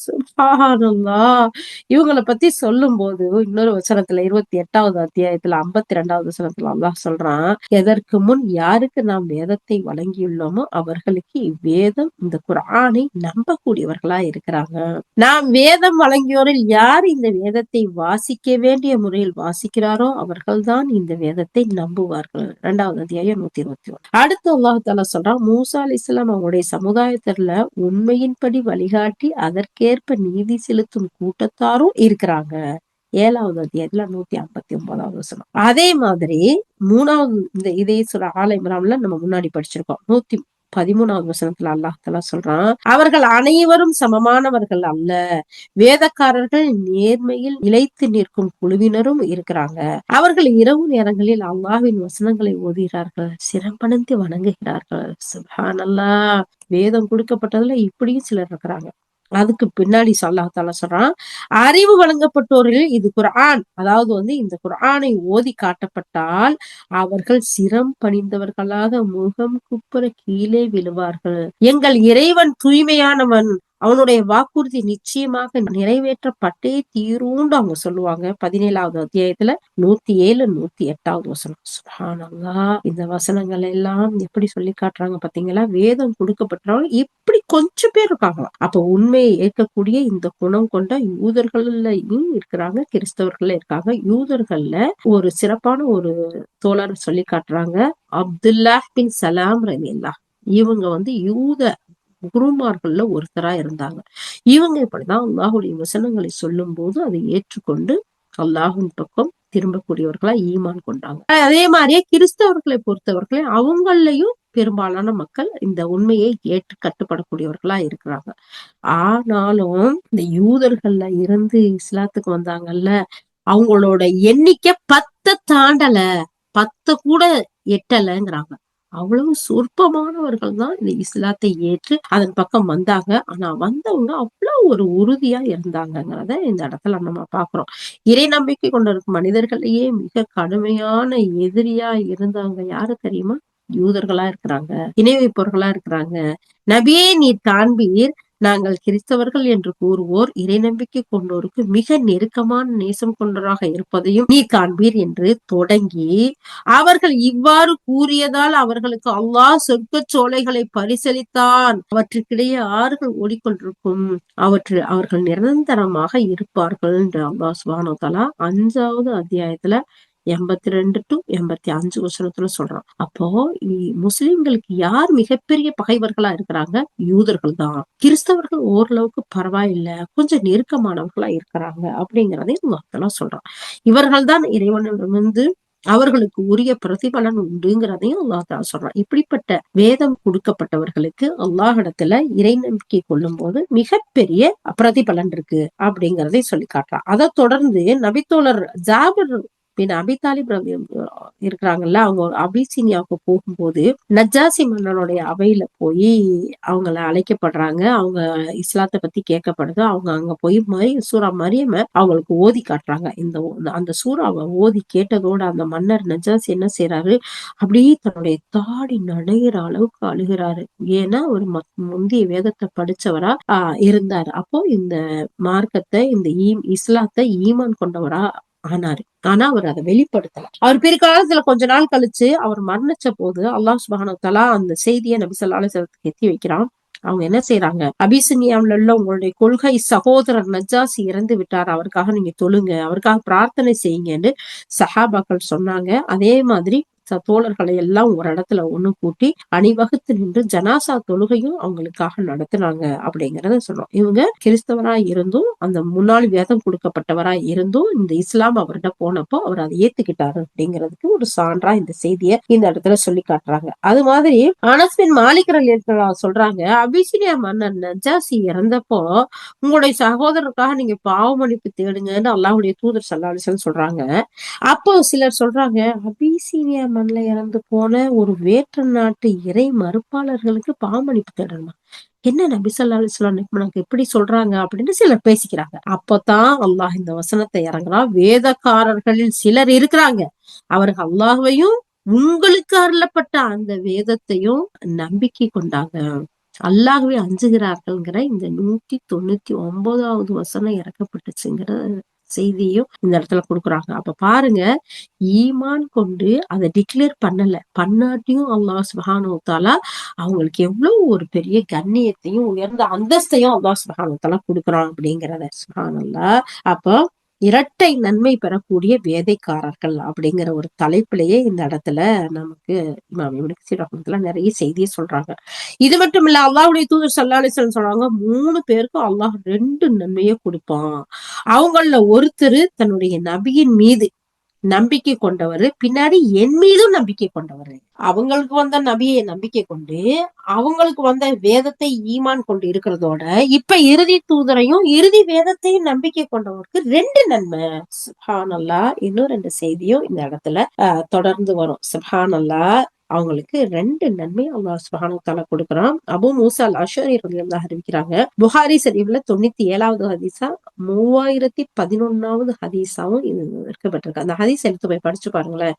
சுப்ஹானல்லாஹ். இவங்களை பத்தி சொல்லும் போது இன்னொரு வசனத்துல 28வது அத்தியாயத்துல 52வது வசனத்துல அல்லாஹ் சொல்றான், எதற்கு முன் யாருக்கு நாம் வேதத்தை வழங்கியுள்ளோமோ அவர்களுக்கு இவ்வேதம், இந்த குர்ஆனை நம்பக்கூடியவர்களா இருக்கிறாங்க. நாம் வேதம் வழங்கியோரில் யார் இந்த வேதத்தை வாசிக்க வேண்டிய முறையில் வாசிக்கிறாரோ அவர்கள்தான் இந்த வேதத்தை நம்புவார்கள். 2வது அத்தியாயம் 121. அடுத்து அல்லாஹ் தஆலா சொல்றான், மூசா அலைஹிஸ்ஸலாம் அவங்களுடைய சமுதாயத்துல உண்மையின்படி வழிகாட்டி அதற்கேற்ப நீதி செலுத்தும் கூட்டத்தாரும் இருக்கிறாங்க. 7வது அத்தியாயத்துல 159வது வசனம். அதே மாதிரி 3வது இதே சூரா ஆல இம்ரான்ல நம்ம முன்னாடி படிச்சிருக்கோம். 113வது வசனத்துல அல்லாஹ் தஆலா சொல்றான், அவர்கள் அனைவரும் சமமானவர்கள் அல்ல. வேதக்காரர்கள் நேர்மையில் நிலைத்து நிற்கும் குழுவினரும் இருக்கிறாங்க. அவர்கள் இரவு நேரங்களில் அல்லாஹ்வின் வசனங்களை ஓதுகிறார்கள், சிரம்பணிந்து வணங்குகிறார்கள். சுப்ஹானல்லாஹ். வேதம் கொடுக்கப்பட்டதுல இப்படியும் சிலர் இருக்கிறாங்க. அதுக்கு பின்னாடி அல்லாஹ் தஆலா சொல்றான், அறிவு வழங்கப்பட்டோரில் இது குர்ஆன், அதாவது இந்த குர்ஆனை ஓதி காட்டப்பட்டால் அவர்கள் சிரம் பணிந்தவர்களாக முகம் குப்புற கீழே விழுவார்கள். எங்கள் இறைவன் தூய்மையானவன், அவனுடைய வாக்குறுதி நிச்சயமாக நிறைவேற்றப்பட்டே தீரும்னு அவங்க சொல்லுவாங்க. 17வது அத்தியாயத்துல 107, 108வது வசனம். சுப்ஹானல்லாஹ். இந்த வசனங்கள் எல்லாம் எப்படி சொல்லி காட்டுறாங்க பாத்தீங்களா? வேதம் கொடுக்கப்பட்டவங்க இப்படி கொஞ்சம் பேர் இருக்காங்க. அப்ப உண்மையை ஏற்கக்கூடிய இந்த குணம் கொண்ட யூதர்கள்லயும் இருக்கிறாங்க, கிறிஸ்தவர்கள் இருக்காங்க. யூதர்கள்ல ஒரு சிறப்பான ஒரு தோழர் சொல்லி காட்டுறாங்க, அப்துல்லாஹ் பின் சலாம் ரலியல்லாஹ். இவங்க யூத குருமார்கள்ல ஒருத்தரா இருந்தாங்க. இவங்க இப்படிதான் அல்லாஹ்வுடைய வசனங்களை சொல்லும் போது அதை ஏற்றுக்கொண்டு அல்லாஹ்வின் பக்கம் திரும்பக்கூடியவர்களா ஈமான் கொண்டாங்க. அதே மாதிரியே கிறிஸ்தவர்களை பொறுத்தவர்களே அவங்களையும் பெரும்பாலான மக்கள் இந்த உண்மையை ஏற்று கட்டுப்படக்கூடியவர்களா இருக்கிறாங்க. ஆனாலும் இந்த யூதர்கள்ல இருந்து இஸ்லாத்துக்கு வந்தாங்கல்ல, அவங்களோட எண்ணிக்கை 10 தாண்டல, 10 கூட எட்டலைங்கிறாங்க. அவ்வளவு சொற்பமானவர்கள் தான் இந்த இஸ்லாத்தை ஏற்று அதன் பக்கம் வந்தாங்க. ஆனா வந்தவங்க அவ்வளவு ஒரு உறுதியா இருந்தாங்கிறத இந்த இடத்துல நம்ம பாக்குறோம். இறை நம்பிக்கை கொண்டிருக்கும் மனிதர்களையே மிக கடுமையான எதிரியா இருந்தாங்க யாரு தெரியுமா? யூதர்களா இருக்கிறாங்க, இணை வைப்பவர்களா இருக்கிறாங்க. நபியே நீர் காண்பீர், நாங்கள் கிறிஸ்தவர்கள் என்று கூறுவோர் இறை நம்பிக்கை கொண்டோருக்கு மிக நெருக்கமான நேசம் கொண்டவராக இருப்பதையும் நீ காண்பீர் என்று தொடங்கி, அவர்கள் இவ்வாறு கூறியதால் அவர்களுக்கு அல்லாஹ் சொர்க்க சோலைகளை பரிசளித்தான், அவற்றுக்கிடையே ஆறுகள் ஓடிக்கொண்டிருக்கும், அவர்கள் நிரந்தரமாக இருப்பார்கள் என்று அல்லாஹ் சுப்ஹானஹு வ தஆலா 5வது அத்தியாயத்துல 82 to 85 வசனத்துல சொல்றான். அப்போ முஸ்லிம்களுக்கு யார் மிகப்பெரிய பகைவர்களா இருக்கிறாங்க? யூதர்கள் தான். கிறிஸ்தவர்கள் ஓரளவுக்கு பரவாயில்ல, கொஞ்சம் நெருக்கமானவர்களா இருக்கிறாங்க அப்படிங்கிறதை அல்லாஹ் சொல்றான். இவர்கள் தான் இறைவனிடமிருந்து அவர்களுக்கு உரிய பிரதிபலன் உண்டுங்கிறதையும் அல்லாஹ் சொல்றான். இப்படிப்பட்ட வேதம் கொடுக்கப்பட்டவர்களுக்கு அல்லாஹிடத்துல இறை நம்பிக்கை கொள்ளும் போது மிகப்பெரிய பிரதிபலன் இருக்கு அப்படிங்கிறதை சொல்லி காட்டுறான். அதை தொடர்ந்து நபித்தோழர் ஜாபிர் பின் அபி தாலிப் இருக்கிறாங்கல்ல, அவங்க அபிசீனியாவுக்கு போகும்போது நஜ்ஜாசி மன்னனுடைய அவையில போய் அவங்கள அழைக்கப்படுறாங்க. அவங்க இஸ்லாத்தை பத்தி கேட்கப்படுது. அவங்க அங்க போய் சூரா மரியம அவங்களுக்கு ஓதி காட்டுறாங்க. அந்த சூறாவை ஓதி கேட்டதோட அந்த மன்னர் நஜ்ஜாசி என்ன செய்யறாரு, அப்படியே தன்னுடைய தாடி நனைகிற அளவுக்கு அழுகிறாரு. ஏன்னா ஒரு முந்தைய வேதத்தை படிச்சவரா இருந்தாரு. அப்போ இந்த மார்க்கத்தை, இந்த இஸ்லாத்தை ஈமான் கொண்டவரா ஆனாரு. ஆனா அவர் அதை வெளிப்படுத்தல. அவர் பிற்காலத்துல கொஞ்ச நாள் கழிச்சு அவர் மரணிச்ச போது அல்லாஹ் சுப்ஹானஹு வ தஆலா அந்த செய்தியை நபி ஸல்லல்லாஹு அலைஹி வஸல்லத்துக்கு எத்தி வைக்கிறான். அவங்க என்ன செய்யறாங்க, அபிசினியாவுல உள்ள உங்களுடைய கொள்கை சகோதரர் நஜ்ஜாசி இறந்து விட்டார், அவருக்காக நீங்க தொழுங்க, அவருக்காக பிரார்த்தனை செய்யுங்கன்னு சஹாபாக்கள் சொன்னாங்க. அதே மாதிரி தோழர்களை எல்லாம் ஒரு இடத்துல ஒண்ணு கூட்டி அணிவகுத்து நின்று ஜனாசா தொழுகையும் அவங்களுக்காக நடத்தினாங்க அப்படிங்கறத சொல்றோம். இவங்க கிறிஸ்தவராய் இருந்தும், அந்த முன்னாள் வேதம் கொடுக்கப்பட்டவராய் இருந்தும், இந்த இஸ்லாம் அவர்கிட்ட போனப்போ அவர் அதை ஏத்துக்கிட்டாரு அப்படிங்கிறதுக்கு ஒரு சான்றா இந்த செய்தியை இந்த இடத்துல சொல்லி காட்டுறாங்க. அது மாதிரி அனஸ் பின் மாலிக் ரலியல்லாஹு சொல்றாங்க, அபிசீனியா மன்னர் நஜ்ஜாசி இறந்தப்போ உங்களுடைய சகோதரருக்காக நீங்க பாவ மன்னிப்பு தேடுங்கன்னு அல்லாஹ்வுடைய தூதர் ஸல்லல்லாஹு அலைஹி வஸல்லம் சொல்றாங்க. அப்போ சிலர் சொல்றாங்க, அபிசீனியா மண்ல இறந்து போன ஒரு வேற்று நாட்டு இறை மறுப்பாளர்களுக்கு பாவமன்னிப்பு தேடணுமா? என்ன நபி ஸல்லல்லாஹு அலைஹி வஸல்லம் நமக்கு எப்படி சொல்றாங்க அப்படின்னு சிலர் பேசிக்கிறாங்க. அப்பதான் அல்லாஹ் இந்த வசனத்தை இறங்குறான். வேதக்காரர்களில் சிலர் இருக்கிறாங்க, அவர்கள் அல்லாஹ்வையும் உங்களுக்கு அருளப்பட்ட அந்த வேதத்தையும் நம்பிக்கை கொண்டாங்க, அல்லாஹ்வை அஞ்சுகிறார்கள்ங்கிற இந்த 199வது வசனம் இறக்கப்பட்டுச்சுங்கிற செய்தியும் இந்த இடத்துல கொடுக்குறாங்க. அப்ப பாருங்க, ஈமான் கொண்டு அதை டிக்ளேர் பண்ணாட்டியும் அல்லாஹ் சுப்ஹானஹு வ தஆலா அவங்களுக்கு எவ்வளவு ஒரு பெரிய கண்ணியத்தையும் உயர்ந்த அந்தஸ்தையும் அல்லாஹ் சுப்ஹானஹு வ தஆலா கொடுக்குறான் அப்படிங்கிறத. சுப்ஹானல்லாஹ். அப்போ இரட்டை நன்மை பெறக்கூடிய வேதைக்காரர்கள் அப்படிங்கிற ஒரு தலைப்பிலேயே இந்த இடத்துல நமக்கு இமாம் இப்னு கஸீர் ரஹ்மத்துல்லாஹ் நிறைய செய்தியை சொல்றாங்க. இது மட்டும் இல்ல, அல்லாஹ்வுடைய தூதர் ஸல்லல்லாஹு அலைஹி வஸல்லம் சொல்றாங்க, 3 பேருக்கும் அல்லாஹ் 2 நன்மையை கொடுப்பான். அவங்கள ஒருத்தர் தன்னுடைய நபியின் மீது நம்பிக்கை கொண்டவர், பின்னாடி என் மீதும் நம்பிக்கை கொண்டவர். அவங்களுக்கு வந்த நபியை நம்பிக்கை கொண்டு, அவங்களுக்கு வந்த வேதத்தை ஈமான் கொண்டு இருக்கிறதோட, இப்ப இறுதி தூதரையும் இறுதி வேதத்தையும் நம்பிக்கை கொண்டவருக்கு 2 நன்மை. சுப்ஹானல்லாஹ். இன்னும் 2 செய்தியும் இந்த இடத்துல தொடர்ந்து வரும். சுப்ஹானல்லாஹ். அவங்களுக்கு 2 நன்மை அல்லாஹ் சுப்ஹானஹு வ தஆலா கொடுக்குறான். அபூ மூஸா அல்-அஷ்அரி ரலியல்லாஹு அறிவிக்கிறாங்க, புகாரி ஷரீஃப்ல 97வது ஹதீஸா 3011வது ஹதீஸாவும் இது இருக்கப்பட்டிருக்கு. அந்த ஹதீஸ் எடுத்து போய் படிச்சு பாருங்களேன்.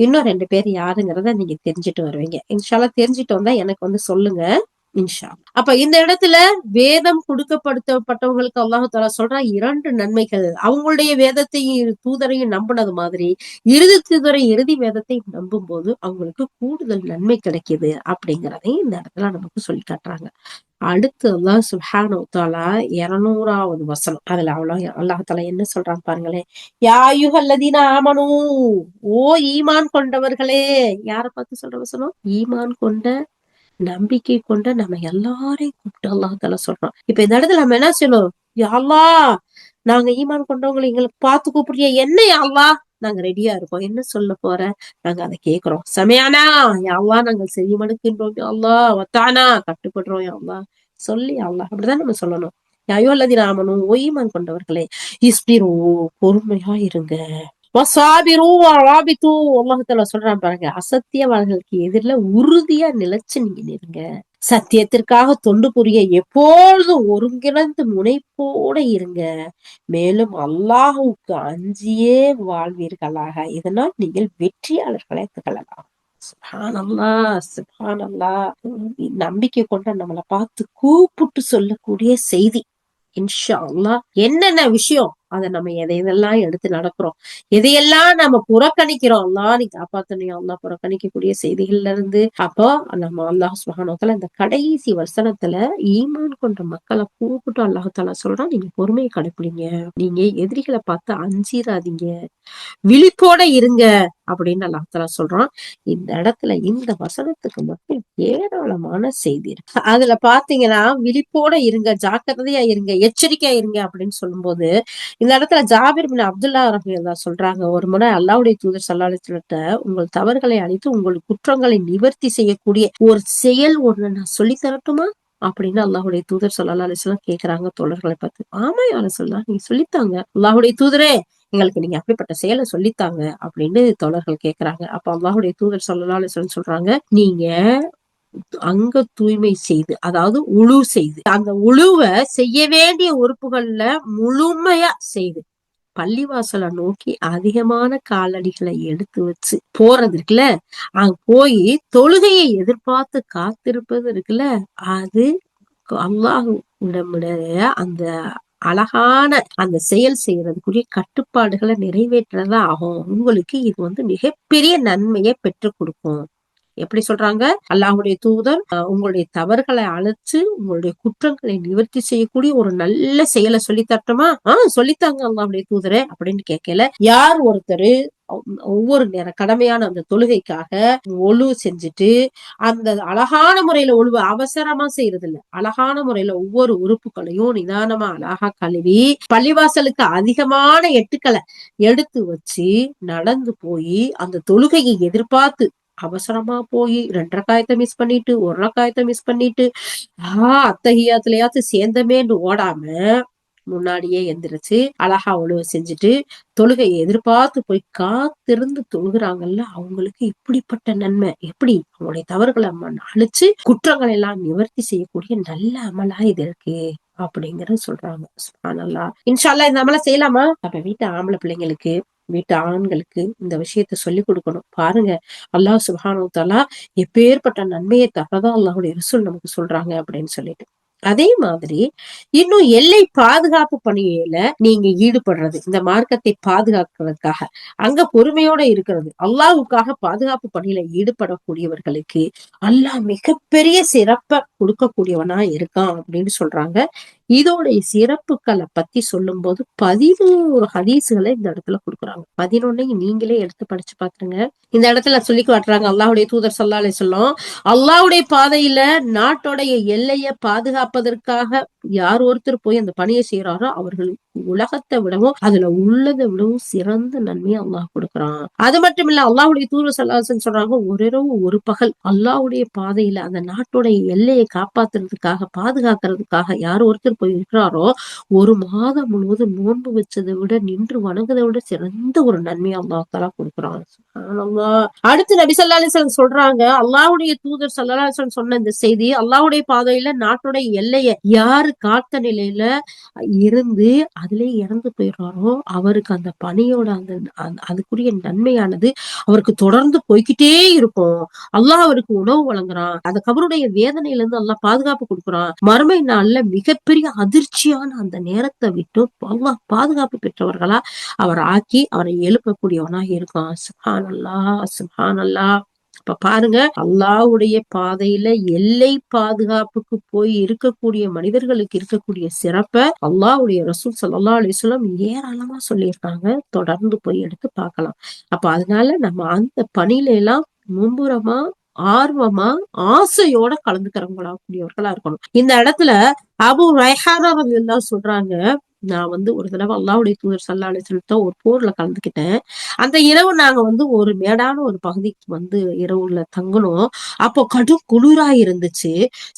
இன்னும் 2 பேர் யாருங்கிறத நீங்க தெரிஞ்சுட்டு வருவீங்க. இன்ஷா அல்லாஹ் தெரிஞ்சுட்டு வந்தா எனக்கு சொல்லுங்க இன்ஷா. அப்ப இந்த இடத்துல வேதம் கொடுக்கப்பட்டவங்களுக்கு அல்லாஹ் தஆலா சொல்றா 2 நன்மைகள். அவங்களுடைய வேதத்தையும் தூதரையும் நம்பினது மாதிரி இறுதி தூதரை இறுதி வேதத்தை நம்பும் போது அவங்களுக்கு கூடுதல் நன்மை கிடைக்குது அப்படிங்கிறதையும் இந்த இடத்துல நமக்கு சொல்லி காட்டுறாங்க. அடுத்து அல்லாஹ் சுப்ஹானஹு வ தஆலா 200வது வசனம். அதுல அல்லாஹ் தஆலா என்ன சொல்றான் பாருங்களேன். யா அய்யுஹல்லதீன ஆமனூ, ஓ ஈமான் கொண்டவர்களே. யார பார்த்து சொல்ற வசனம்? ஈமான் கொண்ட, நம்பிக்கை கொண்ட நம்ம எல்லாரையும் கூப்பிட்டு அல்லாஹ் தஆலா சொல்றான். இப்ப இந்த இடத்துல நம்ம என்ன செய்யணும்? யா அல்லாஹ், நாங்க ஈமான் கொண்டவங்களை எங்களுக்கு பார்த்து கூப்பிடுறியா? என்ன யா அல்லாஹ், நாங்க ரெடியா இருக்கோம். என்ன சொல்ல போற? நாங்க அதை கேட்கிறோம். சமயானா யா அல்லாஹ், நாங்கள் செவிமடுக்கின்றோம் யா அல்லாஹ், வத்தானா கட்டுப்படுறோம் யா அல்லாஹ், சொல்லி யா அல்லாஹ். அப்படிதான் நம்ம சொல்லணும். யா அய்யுஹல்லதீன ஆமனூ, ஓ ஈமான் கொண்டவர்களே, இஸ்பிரு, பொறுமையா இருங்க, வஸாபிரு வராபித்து, அல்லாஹ் தஆலா சொல்றான் பாருங்க, அசத்தியவாதிகளுக்கு எதிரில உறுதியா நிலைச்சு நீங்க நிறுங்க, சத்தியத்திற்காக தொண்டு புரிய எப்பொழுதும் ஒருங்கிணைந்து முனைப்போட இருங்க, மேலும் அல்லாஹ்வுக்கு அஞ்சியே வாழ்வீர்களாக, இதனால் நீங்கள் வெற்றியாளர்களை திகழலாம். சுப்ஹானல்லாஹ், சுப்ஹானல்லாஹ். நம்பிக்கை கொண்ட நம்மளை பார்த்து கூப்பிட்டு சொல்லக்கூடிய செய்தி. இன்ஷா அல்லாஹ் என்னென்ன விஷயம், அதை நம்ம எதையெல்லாம் எடுத்து நடக்கிறோம், எதையெல்லாம் நம்ம புறக்கணிக்கிறோம், அல்லாஹ் நீ காப்பாத்தணும் அல்லாஹ், புறக்கணிக்கக்கூடிய செய்திகள்ல இருந்து. அப்போ நம்ம அல்லாஹ் சுப்ஹானஹு வ தஆலா இந்த கடைசி வசனத்துல ஈமான் கொண்ட மக்களை கூப்பிட்டு அல்லாஹ் தஆலா சொல்றான், நீங்க பொறுமையை கடைப்பிடிங்க, நீங்க எதிரிகளை பார்த்து அஞ்சிராதீங்க, விழிப்போட இருங்க அப்படின்னு அல்லாஹ் தஆலா சொல்றான். இந்த இடத்துல இந்த வசனத்துக்கு மட்டும் ஏராளமான செய்தி இருக்கு. அதுல பாத்தீங்கன்னா, விழிப்போட இருங்க, ஜாக்கிரதையா இருங்க, எச்சரிக்கையா இருங்க அப்படின்னு சொல்லும் போது, இந்த இடத்துல ஜாபிர் பின் அப்துல்லா ரலியல்லாஹு சொல்றாங்க, ஒரு முறை அல்லாஹ்வுடைய தூதர் ஸல்லல்லாஹு அலைஹி வஸல்லம், உங்கள் தவறுகளை அழித்து உங்கள் குற்றங்களை நிவர்த்தி செய்யக்கூடிய ஒரு செயல் ஒண்ணு நான் சொல்லி தரட்டுமா அப்படின்னு அல்லாஹ்வுடைய தூதர் ஸல்லல்லாஹு அலைஹி வஸல்லம் கேக்குறாங்க தோழர்களை பார்த்து. ஆமா யா ரசூலல்லாஹ், நீங்க சொல்லித்தாங்க. அல்லாஹ்வுடைய தூதரே, எங்களுக்கு நீங்க அப்படிப்பட்ட செயலை சொல்லித்தாங்க அப்படின்னு தோழர்கள் கேக்குறாங்க. அப்ப அல்லாஹ்வுடைய தூதர் ஸல்லல்லாஹு அலைஹி வஸல்லம் சொல்றாங்க, நீங்க அங்க தூய்மை செய்து, அதாவது உழு செய்து, அந்த உழுவ செய்ய வேண்டிய உறுப்புகள்ல முழுமையா செய்து பள்ளிவாசலை நோக்கி அதிகமான காலடிகளை எடுத்து வச்சு போறது இருக்குல்ல, அங்க போய் தொழுகையை எதிர்பார்த்து காத்திருப்பது இருக்குல்ல, அது அல்லாஹ்விடமுடைய அந்த அழகான அந்த செயல் செய்யறதுக்குரிய கட்டுப்பாடுகளை நிறைவேற்றதா ஆகும். உங்களுக்கு இது மிகப்பெரிய நன்மையை பெற்றுக் கொடுக்கும். எப்படி சொல்றாங்க? அல்லாஹ்வுடைய தூதர் உங்களுடைய தவறுகளை அழைச்சு உங்களுடைய குற்றங்களை நிவர்த்தி செய்யக்கூடிய ஒரு நல்ல செயலை சொல்லி தரட்டுமா? சொல்லித்தாங்க அல்லாஹ்வுடைய தூதரே அப்படின்னு கேட்கல. யார் ஒருத்தரு ஒவ்வொரு நேரம் கடமையான அந்த தொழுகைக்காக ஒழு செஞ்சுட்டு அந்த அழகான முறையில ஒழுவு அவசரமா செய்யறது இல்ல, அழகான முறையில ஒவ்வொரு உறுப்புகளையும் நிதானமா அழகா கழுவி பள்ளிவாசலுக்கு அதிகமான எட்டுக்களை எடுத்து வச்சு நடந்து போய் அந்த தொழுகையை எதிர்பார்த்து அவசரமா போய் 2 ரக்காயத்தை மிஸ் பண்ணிட்டு 1 ரக்காயத்தை மிஸ் பண்ணிட்டு அத்தஹியாத்துலயாச்சும் சேர்ந்தமேன்னு ஓடாம முன்னாடியே எந்திரிச்சு அழகா ஒழுவு செஞ்சுட்டு தொழுகையை எதிர்பார்த்து போய் காத்திருந்து தொழுகிறாங்கல்ல, அவங்களுக்கு இப்படிப்பட்ட நன்மை. எப்படி அவங்களுடைய தவறுகளை அழிச்சு குற்றங்களை எல்லாம் நிவர்த்தி செய்யக்கூடிய நல்ல அமலா இது இருக்கு அப்படிங்கறத சொல்றாங்க. சுப்ஹானல்லாஹ். இன்ஷா அல்லாஹ் இந்த அமலை செய்யலாமா? நம்ம வீட்டு ஆம்பளை பிள்ளைங்களுக்கு, வீட்டு ஆண்களுக்கு இந்த விஷயத்த சொல்லி கொடுக்கணும். பாருங்க, அல்லாஹ் சுப்ஹானஹு வ தஆலா எப்பேற்பட்ட நன்மையை தரதா அல்லாஹ்வுடைய ரசூல் நமக்கு சொல்றாங்க அப்படின்னு சொல்லிட்டு. அதே மாதிரி இன்னும் எல்லை பாதுகாப்பு பணியில நீங்க ஈடுபடுறது, இந்த மார்க்கத்தை பாதுகாக்கிறதுக்காக அங்க பொறுமையோட இருக்கிறது, அல்லாஹ்வுக்காக பாதுகாப்பு பணியில ஈடுபடக்கூடியவர்களுக்கு அல்லாஹ் மிகப்பெரிய சிறப்பை கொடுக்கக்கூடியவனா இருக்கான் அப்படின்னு சொல்றாங்க. இதோடைய சிறப்புகளை பத்தி சொல்லும் போது 11 ஹதீஸ்களை இந்த இடத்துல கொடுக்குறாங்க. 11 நீங்களே எடுத்து படிச்சு பாத்துருங்க. இந்த இடத்துல சொல்லி காட்டுறாங்க அல்லாஹ்வுடைய தூதர் ஸல்லல்லாஹு அலைஹி வஸல்லம், அல்லாஹ்வுடைய பாதையில நாட்டோடைய எல்லையை பாதுகாப்பதற்காக யார் ஒருத்தர் போய் அந்த பணியை செய்யறாரோ அவர்கள் உலகத்தை விடவும் அதுல உள்ளதை விடவும் சிறந்த நன்மையை அல்லாஹ் கொடுக்குறான். அது மட்டும் இல்ல, அல்லாஹ்வுடைய தூதர் ஸல்லல்லாஹு அலைஹி வஸல்லம் சொல்றாங்க, ஒரு இரவு ஒரு பகல் அல்லாஹ்வுடைய பாதையில அந்த நாட்டோடைய எல்லையை காப்பாத்துறதுக்காக பாதுகாக்கிறதுக்காக யார் ஒருத்தர் போய் இருக்கிறாரோ ஒரு மாதம் முழுவதும் நோன்பு வச்சதை விட நின்று வணங்குதை விட சிறந்த ஒரு நன்மையை அல்லாஹ் தஆலா கொடுக்குறான். சுப்ஹானல்லாஹ். அடுத்து நபி ஸல்லல்லாஹு அலைஹி வஸல்லம் சொல்றாங்க, அல்லாஹ்வுடைய தூதர் ஸல்லல்லாஹு அலைஹி வஸல்லம் சொன்ன இந்த செய்தி, அல்லாஹ்வுடைய பாதையில நாட்டுடைய எல்லையை யாரு காத்த நிலையில இருந்து அதிலே இறந்து போயிடுறாரோ அவருக்கு அந்த பணியோட அந்த அதுக்குரிய நன்மையானது அவருக்கு தொடர்ந்து போய்கிட்டே இருக்கும். அல்லாஹ் அவருக்கு உணவு வழங்குறான், அந்த கபருடைய வேதனையில இருந்து அல்லாஹ் பாதுகாப்பு கொடுக்குறான். மறுமை நாள்ல மிகப்பெரிய அதிர்ச்சியான அந்த நேரத்தை விட்டு அல்லாஹ் பாதுகாப்பு பெற்றவர்களா அவர் ஆக்கி அவரை எழுப்பக்கூடியவனா இருக்கான். சுப்ஹானல்லாஹ், சுப்ஹானல்லாஹ். இப்ப பாருங்க, அல்லாஹ்வுடைய பாதையில எல்லை பாதுகாப்புக்கு போய் இருக்கக்கூடிய மனிதர்களுக்கு இருக்கக்கூடிய சிறப்ப அல்லாஹ்வுடைய ரசூல் ஸல்லல்லாஹு அலைஹி வஸல்லம் ஏராளமா சொல்லியிருக்காங்க. தொடர்ந்து போய் எடுத்து பார்க்கலாம். அப்ப அதனால நம்ம அந்த பணியில எல்லாம் மும்புறமா ஆர்வமா ஆசையோட கலந்துக்கிறவங்களா கூடியவர்களா இருக்கணும். இந்த இடத்துல அபூ ரைஹானா ரலியல்லாஹு சொல்றாங்க, நான் ஒரு தடவை அல்லாஹ்வுடைய தூதர் ஸல்லல்லாஹு அலைஹி வஸல்லம் ஒரு போர்ல கலந்துக்கிட்டேன். அந்த இரவு நாங்க ஒரு மேடான ஒரு பகுதிக்கு இரவுல தங்கணும். அப்போ கடும் குளிரா இருந்துச்சு.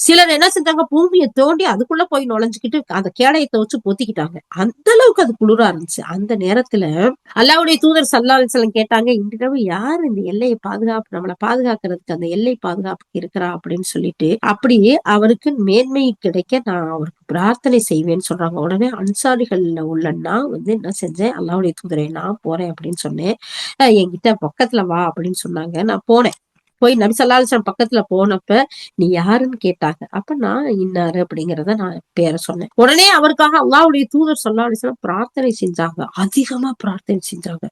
சிலர் என்ன செஞ்சாங்க, பூமியை தோண்டி அதுக்குள்ள போய் நுழைஞ்சுக்கிட்டு அந்த கேடயத்தை வச்சு பொத்திக்கிட்டாங்க. அந்த அளவுக்கு அது குளிரா இருந்துச்சு. அந்த நேரத்துல அல்லாஹ்வுடைய தூதர் ஸல்லல்லாஹு அலைஹி வஸல்லம் கேட்டாங்க, இன்றிரவு யார் இந்த எல்லையை நம்மளை பாதுகாக்கிறதுக்கு அந்த எல்லை பாதுகாப்புக்கு இருக்கிறா அப்படின்னு சொல்லிட்டு, அப்படியே அவருக்கு மேன்மை கிடைக்க நான் அவருக்கு பிரார்த்தனை செய்வேன்னு சொல்றாங்க. உடனே அன்சாரிகள்ல உள்ள நான் என்ன செஞ்சேன், அல்லாஹ்வுடைய தூதரே நான் போறேன் அப்படின்னு சொன்னேன். என்கிட்ட பக்கத்துல வா அப்படின்னு சொன்னாங்க. நான் போனேன். போய் நபி ஸல்லல்லாஹு அலைஹி வஸல்லம் பக்கத்துல போனப்ப நீ யாருன்னு கேட்டாங்க. அப்ப நான் இன்னாரு அப்படிங்கறத நான் பேரை சொன்னேன். உடனே அவருக்காக அல்லாஹ்வுடைய தூதர் ஸல்லல்லாஹு அலைஹி வஸல்லம் பிரார்த்தனை செஞ்சாங்க. அதிகமா பிரார்த்தனை செஞ்சாங்க.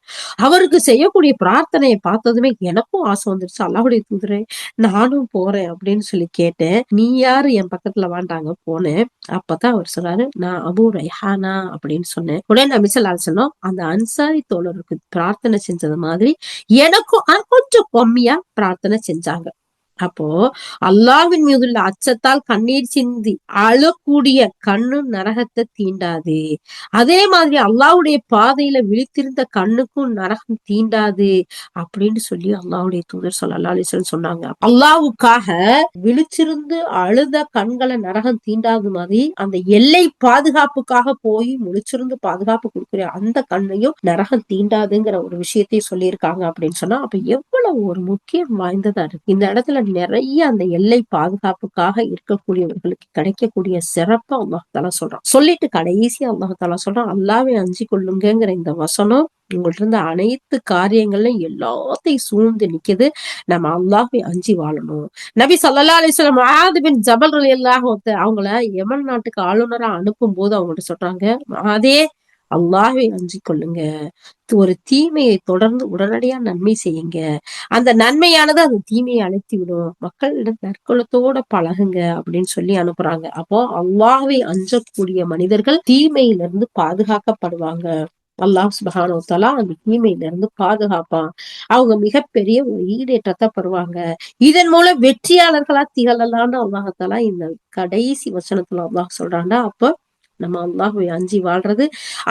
அவருக்கு செய்யக்கூடிய பிரார்த்தனையை பார்த்ததுமே எனக்கும் ஆசை வந்துருச்சு. அல்லாஹ்வுடைய தூதரே நானும் போறேன் அப்படின்னு சொல்லி கேட்டேன். நீ யாரு என் பக்கத்துல வாண்டாங்க. போனேன். அப்பதான் அவர் சொன்னாரு, நான் அபூ ரைஹானா அப்படின்னு சொன்னேன். உடனே நபி ஸல்லல்லாஹு அலைஹி வஸல்லம் அந்த அன்சாரி தோழருக்கு பிரார்த்தனை செஞ்சது மாதிரி எனக்கும் கொஞ்சம் கம்மியா பிரார்த்தனை செஞ்சாங்க. அப்போ அல்லாஹ்வின் மீதுள்ள அச்சத்தால் கண்ணீர் சிந்தி அழக்கூடிய கண்ணு நரகத்தை தீண்டாது. அதே மாதிரி அல்லாஹ்வுடைய பாதையில விழித்திருந்த கண்ணுக்கும் நரகம் தீண்டாது அப்படின்னு சொல்லி அல்லாஹ்வுடைய தூதர் ஸல்லல்லாஹு அலைஹி வஸல்லம் சொன்னாங்க. அல்லாஹ்வுக்காக விழிச்சிருந்து அழுத கண்களை நரகம் தீண்டாத மாதிரி அந்த எல்லை பாதுகாப்புக்காக போய் முழிச்சிருந்து பாதுகாப்பு கொடுக்குற அந்த கண்ணையும் நரகம் தீண்டாதுங்கிற ஒரு விஷயத்தையும் சொல்லியிருக்காங்க அப்படின்னு சொன்னா அப்ப எவ்வளவு ஒரு முக்கியம் வாய்ந்ததா இருக்கு. இந்த இடத்துல நிறைய அந்த எல்லை பாதுகாப்புக்காக இருக்கக்கூடியவர்களுக்கு கிடைக்கக்கூடிய சிறப்பை அல்லாஹ் தஆலா சொல்றான். சொல்லிட்டு கடைசியா அல்லாஹ் தஆலா சொல்றான், அல்லாஹ்வை அஞ்சி கொள்ளுங்கிற இந்த வசனம் உங்கள்ட்ட இருந்த அனைத்து காரியங்கள்ல எல்லாத்தையும் சூழ்ந்து நிக்குது. நம்ம அல்லாஹ்வை அஞ்சி வாழணும். நபி ஸல்லல்லாஹு அலைஹி வஸல்லம் முஆத் பின் ஜபல் ரலியல்லாஹு அவங்கள யமன் நாட்டுக்கு ஆளுநரா அனுப்பும் போது அவங்கள்ட்ட சொல்றாங்க, முஆதே அல்லாஹ்வை அஞ்சி கொள்ளுங்க. ஒரு தீமையை தொடர்ந்து உடனடியா நன்மை செய்யுங்க. அந்த நன்மையானது அந்த தீமையை அழைத்து விடும். மக்களிடம் நற்குணத்தோட பழகுங்க அப்படின்னு சொல்லி அனுப்புறாங்க. அப்போ அல்லாஹ்வை அஞ்சக்கூடிய மனிதர்கள் தீமையிலிருந்து பாதுகாக்கப்படுவாங்க. அல்லாஹ் சுப்ஹானஹு வ தஆலா அந்த தீமையில இருந்து பாதுகாப்பான். அவங்க மிகப்பெரிய ஒரு ஈடேற்றத்தை பெறுவாங்க. இதன் மூலம் வெற்றியாளர்களா திகழலாம்னு அல்லாஹ் தஆலா இந்த கடைசி வசனத்துல அல்லாஹ் சொல்றான்னா அப்ப நம்ம அல்லாஹ்வை அஞ்சி வாழ்றது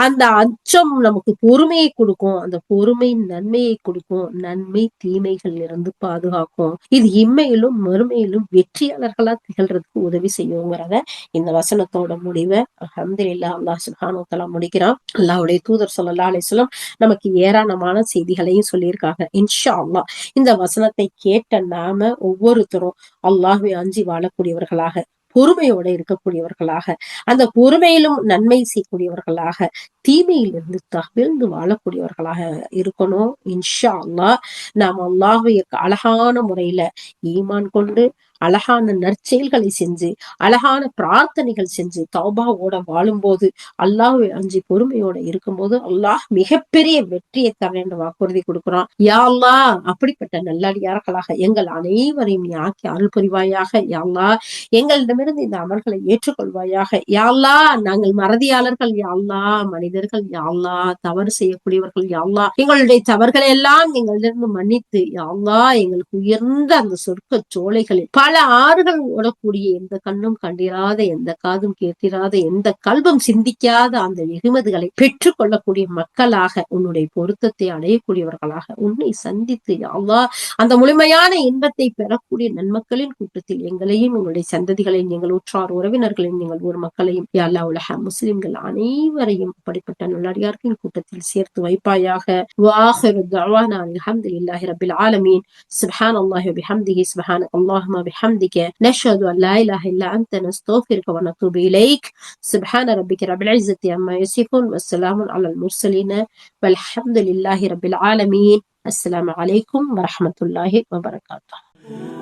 அந்த அச்சம் நமக்கு பொறுமையை கொடுக்கும். அந்த பொறுமை நன்மையை கொடுக்கும். நன்மை தீமைகள் இருந்து பாதுகாக்கும். இது இம்மையிலும் மறுமையிலும் வெற்றியாளர்களா திகழ்றதுக்கு உதவி செய்யுங்கிறத இந்த வசனத்தோட முடிவை அல்ஹம்துலில்லாஹ் அல்லாஹ் சுப்ஹானஹு வ தஆலா முடிக்கிறான். அல்லாஹ்வுடைய தூதர் ஸல்லல்லாஹு அலைஹி வஸல்லம் நமக்கு ஏராளமான செய்திகளையும் சொல்லியிருக்காங்க. இன்ஷா அல்லாஹ் இந்த வசனத்தை கேட்ட நாம ஒவ்வொருத்தரும் அல்லாஹ்வை அஞ்சி வாழக்கூடியவர்களாக, பொறுமையோட இருக்கக்கூடியவர்களாக, அந்த பொறுமையிலும் நன்மை செய்யக்கூடியவர்களாக, தீமையிலிருந்து தவிர்ந்து வாழக்கூடியவர்களாக இருக்கணும். இன்ஷா அல்லாஹ் நாம் அல்லாஹ்வை அழகான முறையில ஈமான் கொண்டு அழகான நற்செயல்களை செஞ்சு அழகான பிரார்த்தனைகள் செஞ்சு தௌபாவோட வாழும்போது அல்லாஹ்வை அஞ்சி பொறுமையோட இருக்கும்போது அல்லாஹ் மிகப்பெரிய வெற்றியை தர என்று வாக்குறுதி கொடுக்கிறான். யா அல்லாஹ் அப்படிப்பட்ட நல்லடியார்களாக எங்கள் அனைவரையும் நீ ஆக்கி அருள் புரிவாயாக. யா அல்லாஹ் எங்களிடமிருந்து இந்த அமல்களை ஏற்றுக்கொள்வாயாக. யா அல்லாஹ் நாங்கள் மறதியாளர்கள். யா அல்லாஹ் மனிதர்கள். யா அல்லாஹ் தவறு செய்யக்கூடியவர்கள். யா அல்லாஹ் எங்களுடைய தவறுகளை எல்லாம் எங்களிடம் மன்னித்து யா அல்லாஹ் எங்களுக்கு உயர்ந்த அந்த சொர்க்க சோலைகளில் பல ஆறுகள் ஓடக்கூடிய எந்த கண்ணும் கண்டிராத, எந்த காதும் கேட்டிராத, எந்த கல்பும் சிந்திக்காத அந்த வெகுமதிகளை பெற்றுக் கொள்ளக்கூடிய மக்களாக, உன்னுடைய பொருத்தத்தை அடையக்கூடியவர்களாக, உன்னை சந்தித்து யா அல்லாஹ் அந்த முழுமையான இன்பத்தை பெறக்கூடிய நன்மக்களின் கூட்டத்தில் எங்களையும் எங்களுடைய சந்ததிகளையும் எங்கள் உற்றார் உறவினர்களையும் எங்கள் ஊர் மக்களையும் யா அல்லாஹ் உலக முஸ்லிம்கள் அனைவரையும் அப்படிப்பட்ட நல்லடியார்களின் கூட்டத்தில் சேர்த்து வைப்பாயாக. வாஹிரு தஅவானா அல்ஹம்துலில்லாஹி ரப்பில் ஆலமீன். சுப்ஹானல்லாஹி வ பிஹம்திஹி சுப்ஹானக அல்லாஹும்ம பிஹம்திக நஷ்ஹது அன் லா இலாஹ இல்லா அன்த நஸ்தக்ஃபிருக வ நத்தூபு இலைக். சுப்ஹான ரப்பிக ரப்பில் இஸ்ஸத்தி அம்மா யசிஃபூன் வஸ்ஸலாமுன் அலல் முர்ஸலீன் வல்ஹம்துலில்லாஹி ரப்பில் ஆலமீன். அஸ்ஸலாமு அலைக்கும் வரஹ்மத்துல்லாஹி வ பரகாத்துஹு.